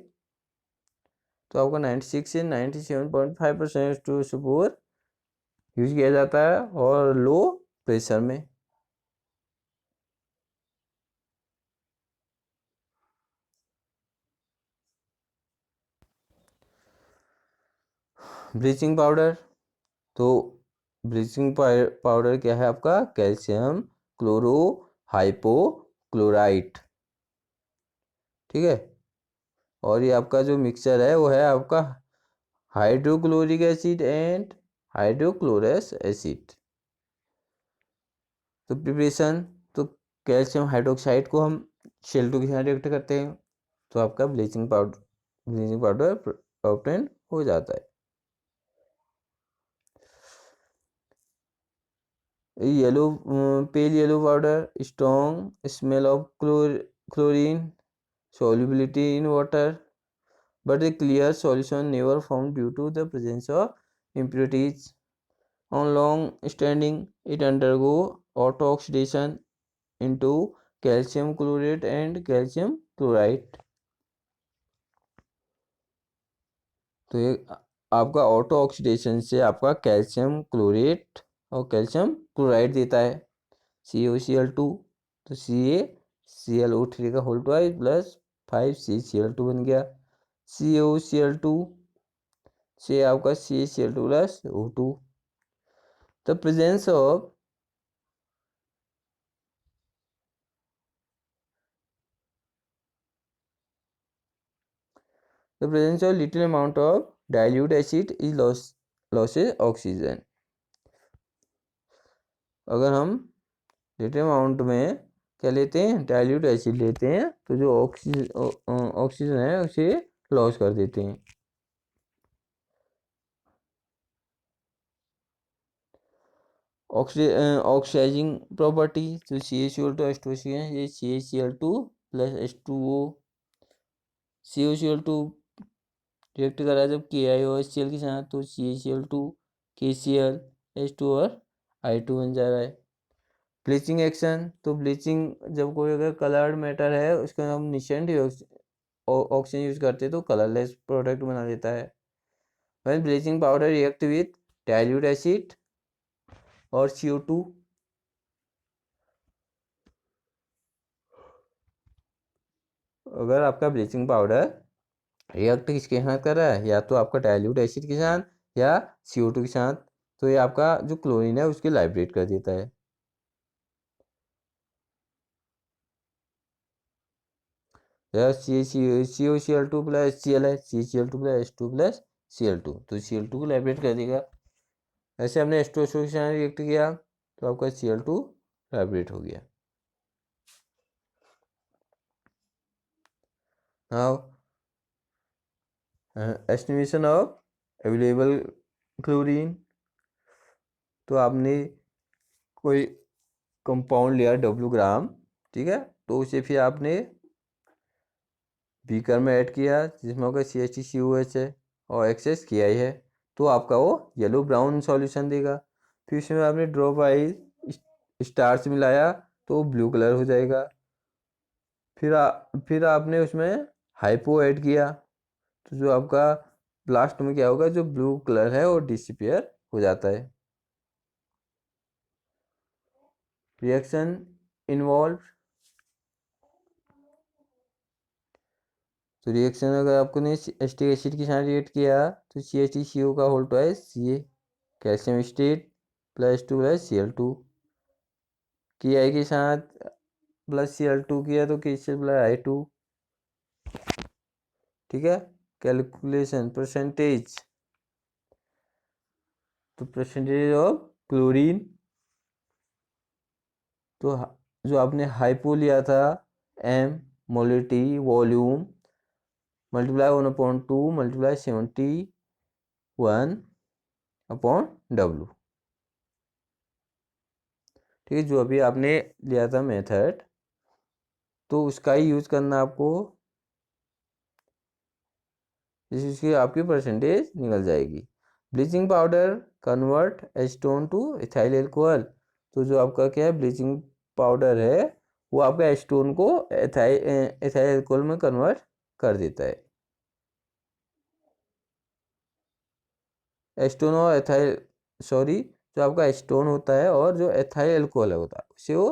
तो आपका 96 से 97.5% टू सुपोर यूज किया जाता है और लो प्रेशर में। ब्लीचिंग पाउडर, तो ब्लीचिंग पाउडर क्या है आपका कैल्शियम क्लोरो हाइपोक्लोराइट, ठीक है। और ये आपका जो मिक्सचर है वो है आपका हाइड्रोक्लोरिक एसिड एंड हाइड्रोक्लोरस एसिड। तो प्रिपरेशन, तो कैल्शियम हाइड्रोक्साइड को हम Cl2 के साथ रिएक्ट करते हैं तो आपका ब्लीचिंग पाउडर ऑब्टेन हो जाता है। Yellow pale yellow powder, strong smell of chlorine, solubility in water, but a clear solution never formed due to the presence of impurities. On long standing, it undergo auto oxidation into calcium chlorate and calcium chloride। तो ये आपका auto oxidation से आपका calcium chlorate और calcium chloride देता है CuCl2। तो CaClO3 का होल ट्वाइस प्लस 5CCl2 बन गया। CuCl2 से आपका CaCl2 plus O2। The presence of little amount of dilute acid is losses oxygen. अगर हम लिटिल अमाउंट में क्या लेते हैं डाइल्यूट एसिड लेते हैं तो जो ऑक्सीजन है उसे लॉस कर देते हैं। ऑक्सीडाइजिंग प्रॉपर्टी, तो CaCl2 H2O है, ये CaCl2 plus H2O। CaCl2 react कर रहा है जब KiOHCl के साथ तो CaCl2 KCl H2 और I2 बन जा रहा है। ब्लीचिंग एक्शन, तो ब्लीचिंग जब कोई अगर कलर्ड मैटर है उसका हम निशेंट ऑक्सीजन यूज करते हैं तो कलरलेस प्रोडक्ट बना देता है। When bleaching powder react with dilute acid और CO2, अगर आपका ब्लीचिंग पाउडर रिएक्ट किसके साथ कर रहा है या तो आपका डाइल्यूट एसिड के साथ या CO2 के साथ तो ये आपका जो क्लोरीन है उसके लाइब्रेट कर देता है। CaCl2 प्लस Cl है, CaCl2 plus H2 plus Cl2 तो Cl2 को लाइब्रेट कर देगा। ऐसे हमने H2O के साथ रिएक्ट किया तो आपका Cl2 लाइब्रेट हो गया। Now estimation of available chlorine, तो आपने कोई कंपाउंड लिया W ग्राम, ठीक है, तो उसे फिर आपने बीकर में ऐड किया जिसमें होगा CH2COH है और एक्सेस KI है तो आपका वो येलो ब्राउन सॉल्यूशन देगा। फिर उसमें आपने ड्रॉप आई स्टार्च मिलाया तो ब्लू कलर हो जाएगा। फिर आपने उसमें हाइपो ऐड किया तो जो आपका लास्ट में क्या होगा जो ब्लू कलर है वो डिसअपीयर हो जाता है। रिएक्शन इन्वॉल्व, तो रिएक्शन अगर आपको ने एसिटिक एसिड के साथ रिएक्ट किया तो CH2CO का whole twice Ca calcium state plus 2 plus Cl2, KI के साथ प्लस Cl2 किया तो KCl प्लस I2। ठीक है। कैलकुलेशन परसेंटेज, तो परसेंटेज ऑफ क्लोरीन, तो जो आपने हाइपो लिया था M molarity volume multiply 1/2 multiply 71 upon W. ठीक है, जो अभी आपने लिया था मेथड, तो उसका ही यूज करना आपको, जिससे आपकी परसेंटेज निकल जाएगी। Bleaching powder convert Aston two ethyl alcohol, तो जो आपका क्या है ब्लीचिंग पाउडर है वो आपका एस्टोन को इथाइल एल्कोहल में कन्वर्ट कर देता है। एस्टोन और एथाइल, सॉरी, जो आपका एस्टोन होता है और जो एथाइल एल्कोहल होता है उसे वो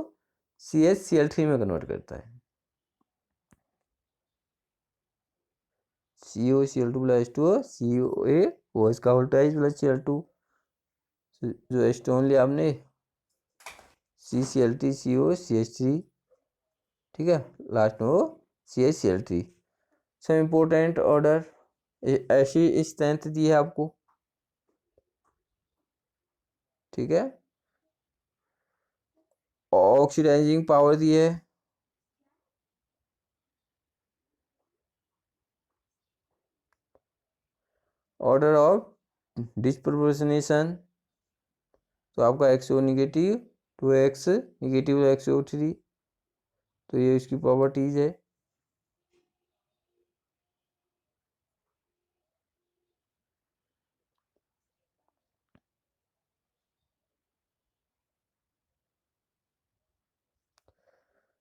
CaCl3 में कन्वर्ट करता है। CoCl2 प्लस H2O CoA वो इसका उल्टा है प्लस Cl2, जो एस्टोन लिया आपने CCl3COCH3, ठीक है, लास्ट में वो CaCl3। सब इम्पोर्टेंट ऑर्डर ऐसी स्ट्रेंथ दी है आपको, ठीक है। ऑक्सीडाइजिंग पावर दी है, ऑर्डर ऑफ डिस्प्रोपोर्शनेशन, तो आपका XO negative 2x negative XO3, तो ये इसकी प्रॉपर्टीज है।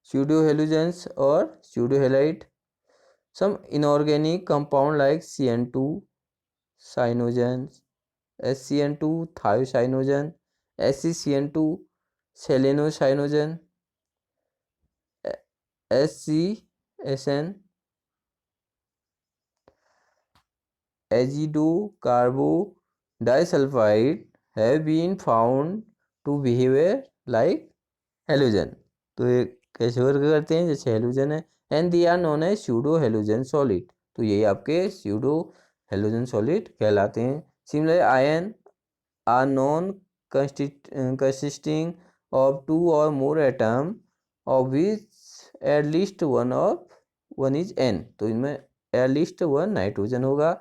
स्यूडो हेलोजेंस और pseudo halide, some inorganic compound like CN2 cyanogen, SCN2 thiocyanogen, SCCN2 selenocyanogen, SCSN azido carbo disulphide have been found to behaviour like halogen, तो ये कैसे work करते हैं जैसे हेलोजन है, and they are known as pseudo halogen solid, तो यही आपके स्यूडो हेलोजन सॉलिड कहलाते हैं। Similar ion are known consisting of 2 or more atom of which at least one is N, तो इनमें at least one नाइट्रोजन होगा।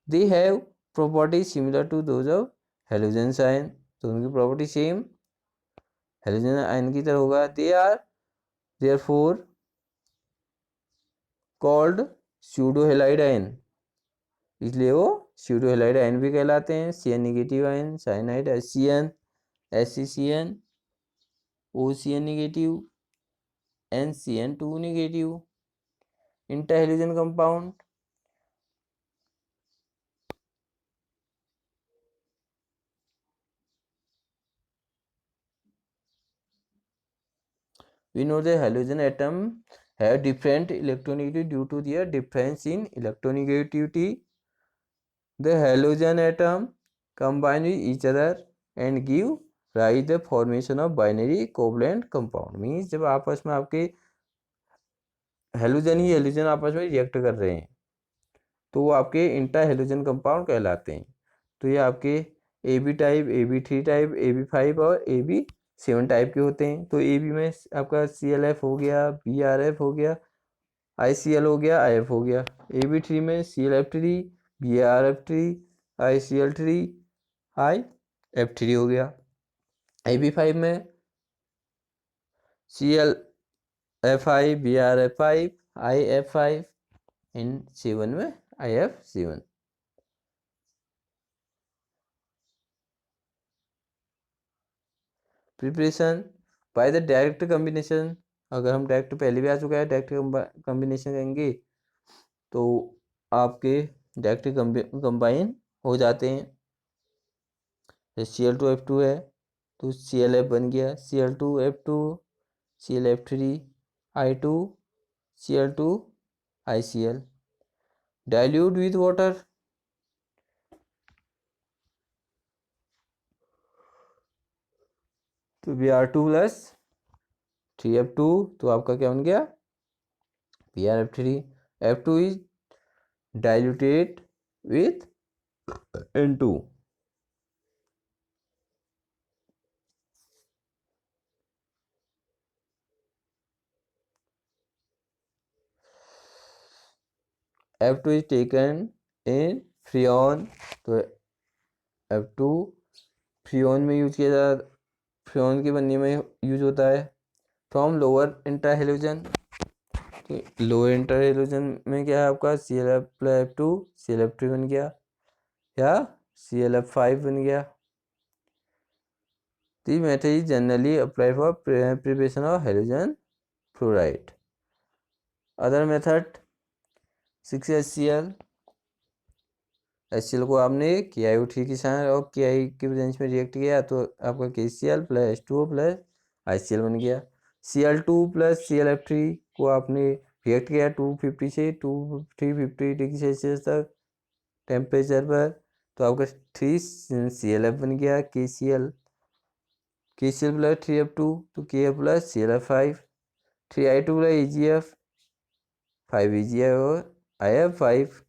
they have properties similar to those of halogen ion, तो उनकी property same halogen ion की तरह होगा। they are therefore called pseudo halide ion, इसलिए वो स्यूडो हेलाइड आयन भी कहलाते हैं। CN negative ion cyanide SCN SCCN OCN negative NCN2 negative inter halogen compound, we know the halogen atom have different electronegativity due to their difference in electronegativity. The halogen atom combine with each other and give rise the formation of binary covalent compound, means जब आपस में आपके halogen ही halogen आपस में react कर रहे हैं तो वो आपके इंटर हेलोजन कंपाउंड कहलाते हैं। तो ये आपके AB type, AB3 type, AB5 और AB7 टाइप के होते हैं। तो AB में आपका CLF हो गया, BRF हो गया, ICL हो गया, IF हो गया। AB3 में CLF3 BRF3 ICL3 IF3 हो गया। AB5 में CLF5 BRF5 IF5, इन 7 में IF7। Preparation by the direct combination, अगर हम डायरेक्ट पहले भी आ चुका है डायरेक्ट कम्बिनेशन करेंगे तो आपके डायरेक्ट कंबाइन हो जाते हैं। Cl2F2 है तो ClF बन गया, Cl2F2 ClF3 I2 Cl2 ICl, dilute with water, तो Br2 प्लस 3F2, तो आपका क्या बन गया BrF3। F2 is diluted with N2. F2 is taken in Freon, तो F2 फ्रियोन में यूज किया जाता, फ्रियोन के बनने में यूज होता है। फ्रॉम लोअर इंटर हेलोजन, तो लोअर इंटर हेलोजन में क्या है आपका ClF प्लस F2 ClF3 बन गया या ClF5 बन गया। The method is generally applied for preparation of halogen fluoride. Other method 6HCl, HCl को आपने KiO3 के साथ और Ki के प्रेजेंस में रिएक्ट किया तो आपका KCl plus H2O plus ICl बन गया। Cl2 प्लस ClF3 को आपने रिएक्ट किया 250 से 350 डिग्री सेल्सियस तक टेम्परेचर पर, तो आपका 3ClF बन गया KCl। KCl प्लस 3F2 तो KF plus ClF5, 3I2 plus EgF, 5 EgF और IF5।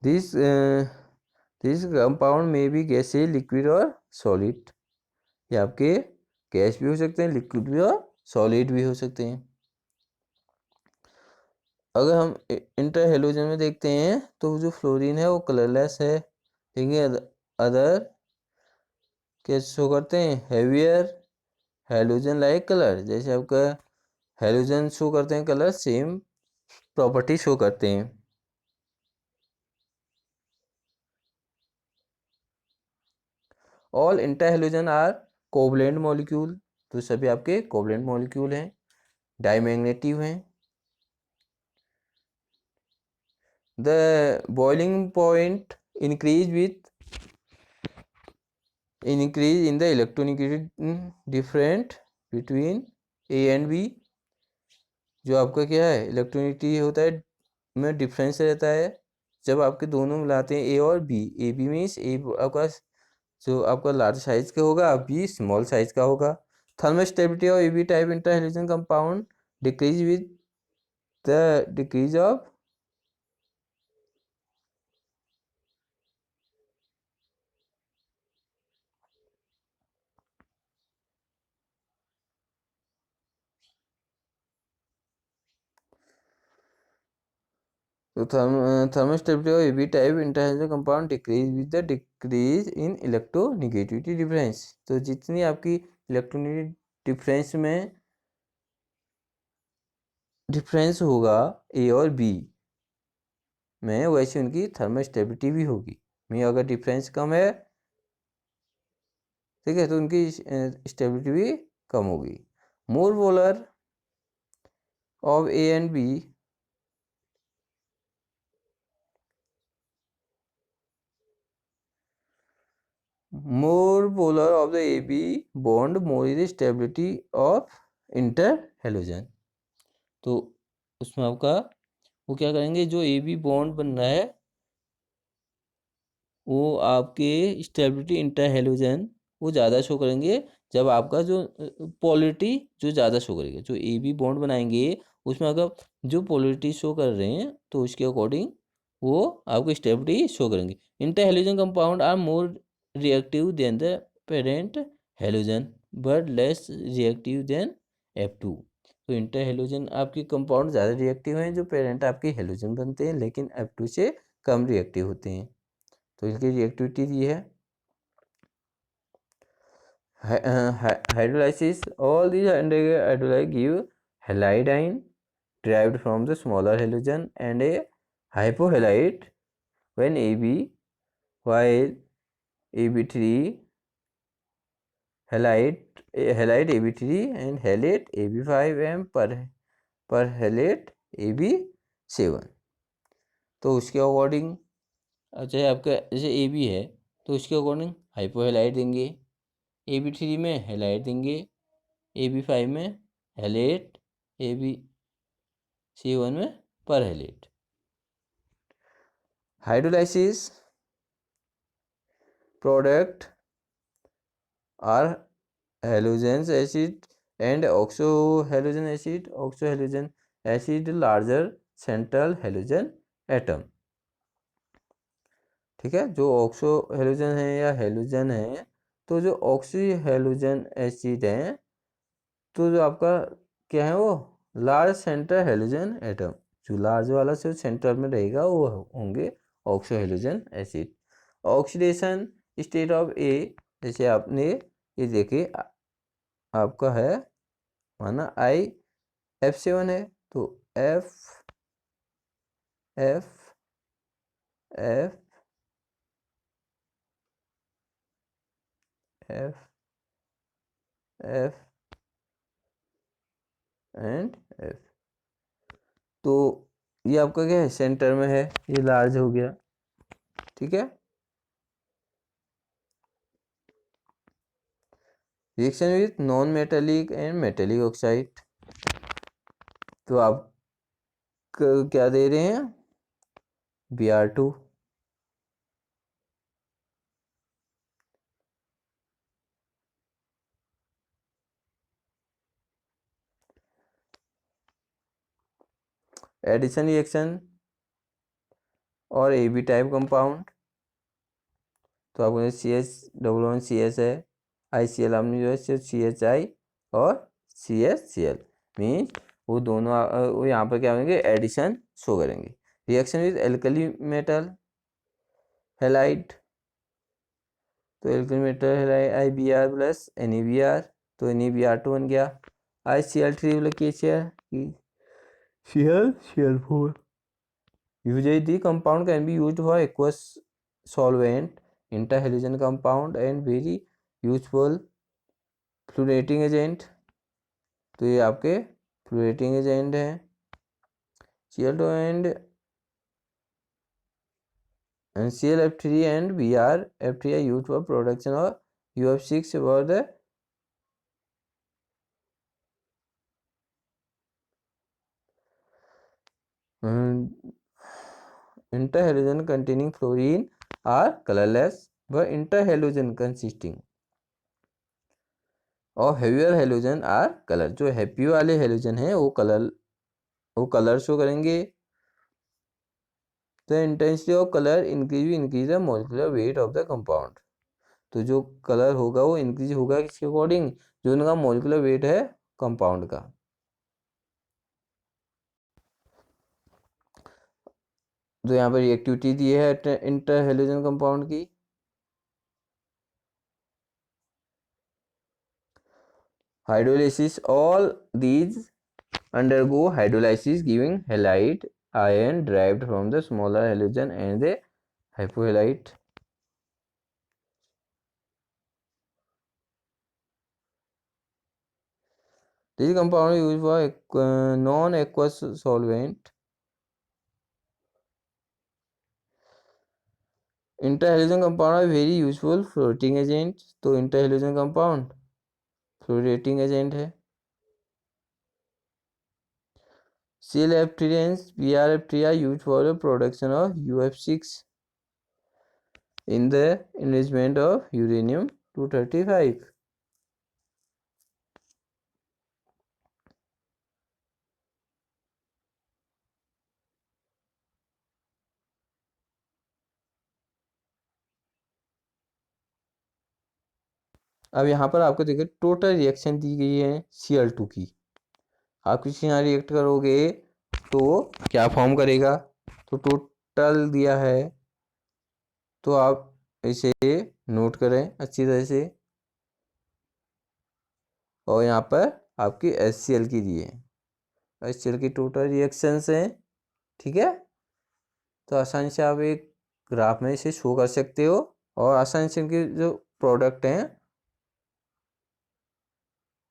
दिस कंपाउंड में भी गैसेज लिक्विड और सॉलिड, ये आपके गैस भी हो सकते हैं, लिक्विड भी और सॉलिड भी हो सकते हैं। अगर हम इंटर हेलोजन में देखते हैं तो जो फ्लोरीन है वो कलरलेस है, लेकिन अदर कैसे शो करते हैं हैवियर हेलोजन लाइक कलर, जैसे आपका हेलोजन शो करते हैं कलर सेम प्रॉपर्टी शो करते हैं। All interhalogen are covalent molecule, तो सभी आपके कोवलेंट मॉलिक्यूल हैं, डाईमैग्नेटिव हैं। The boiling point increase in the electronegative different between A and B, जो आपका क्या है इलेक्ट्रोनिटी होता है में डिफरेंस रहता है जब आपके दोनों मिलाते हैं ए और बी। ए बी मीन्स ए आपका जो आपका लार्ज साइज का होगा, बी स्मॉल साइज का होगा। Thermal stability of A B type interhalogen compound decrease with the decrease of तो thermal stability of AB type interhelogen compound decrease with the decrease in electronegativity difference, तो जितनी आपकी electronegative difference में difference होगा ए और B में, वैसे उनकी थर्मल स्टेबिलिटी भी होगी। में अगर डिफरेंस कम है, ठीक है, तो उनकी स्टेबिलिटी भी कम होगी। More polar of A and B, more polar of the AB bond more is the stability of interhalogen, तो उसमें आपका वो क्या करेंगे, जो AB बॉन्ड बन रहा है वो आपके स्टेबिलिटी इंटरहेलोजन वो ज़्यादा शो करेंगे जब आपका जो पोलरिटी जो ज़्यादा शो करेगा। जो AB बॉन्ड बनाएंगे उसमें अगर जो पोलरिटी शो कर रहे हैं तो उसके अकॉर्डिंग वो आपको स्टेबिलिटी शो करेंगे। Interhalogen compound are more reactive than the parent halogen but less reactive than F2, तो इंटरहेलोजन आपके कंपाउंड ज़्यादा रिएक्टिव हैं जो पेरेंट आपके हेलोजन बनते हैं, लेकिन F2 से कम रिएक्टिव होते हैं, तो इसकी रिएक्टिविटी दी है। Hydrolysis, all these hydrolysis give halide ion derived from the smaller halogen and a hypohalite when AB, while AB3 halide AB3 and halate AB5 and per halate AB7, तो उसके according अच्छा आपका जैसे AB है तो उसके according हाइपोहेलाइट देंगे, AB3 में हेलाइट देंगे, AB5 में हेलेट, AB7 में पर halide. Hydrolysis product are halogens acid and oxo halogen acid, oxo halogen acid larger central halogen atom. ठीक है, जो ऑक्सो हेलोजन है या हेलोजन है, तो जो ऑक्सी हेलोजन एसिड है, तो जो आपका क्या है वो लार्ज सेंटर हेलोजन एटम, जो लार्ज वाला से सेंटर में रहेगा वो होंगे oxo halogen acid. Oxidation state of a, जैसे आपने ये देखे आपका है माना F7 है, तो F F F F F and F, तो ये आपका क्या है सेंटर में है, ये लार्ज हो गया। ठीक है, reaction with non metallic and metallic oxide, तो आप क्या दे रहे हैं Br2। एडिशन रिएक्शन और AB टाइप कंपाउंड, तो आपको CH है, ICl आपने जो है सिर्फ CHI और CHCl मीन्स वो दोनों वो यहाँ पर क्या होंगे एडिशन शो करेंगे। Reaction with alkali metal halide, तो alkali metal halide IBr plus NaBr, तो NaBr2 बन गया। ICl3 plus KCl4। Usually the compound can be used for aqueous solvent, interhalogen compound and very useful fluorinating agent, तो ये आपके फ्लोरेटिंग agent हैं। Cl2 and ClF3 and Br F3 are used for production of UF6 for the interhalogen containing fluorine are colorless, but interhalogen consisting और heavier halogen are colour, जो happy वाले halogen हैं वो colour show करेंगे। The intensity of colour increase the molecular weight of the compound, तो जो colour होगा वो इंक्रीज होगा किसके अकॉर्डिंग, जो उनका मॉलिक्यूलर वेट है कंपाउंड का। तो यहाँ पर रिएक्टिविटी दी है इंटर हेलोजन कंपाउंड की। Hydrolysis, all these undergo hydrolysis giving halide ion derived from the smaller halogen and the hypohalite. This compound is used for non-aqueous solvent. Interhalogen compound are very useful floating agent, तो interhalogen compound फ्लोरेटिंग agent है। ClF3 and Br3 are used for the production of UF6 in the enrichment of uranium-235. अब यहाँ पर आपको देखिए total reaction दी गई है Cl2 की, आप किसी यहाँ रिएक्ट करोगे तो क्या फॉर्म करेगा, तो टोटल दिया है, तो आप इसे नोट करें अच्छी तरह से। और यहाँ पर आपकी HCl की दी है, HCl की टोटल रिएक्शंस हैं। ठीक है, तो आसानी से आप एक ग्राफ में इसे शो कर सकते हो और आसानी से इनके जो प्रोडक्ट हैं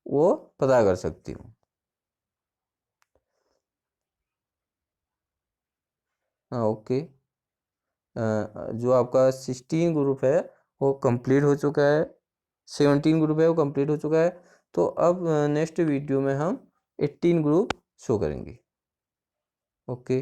वो पता कर सकते हो। हाँ ओके, जो आपका 16 ग्रुप है वो कंप्लीट हो चुका है, 17 ग्रुप है वो कंप्लीट हो चुका है। तो अब नेक्स्ट वीडियो में हम 18 ग्रुप शो करेंगे। ओके।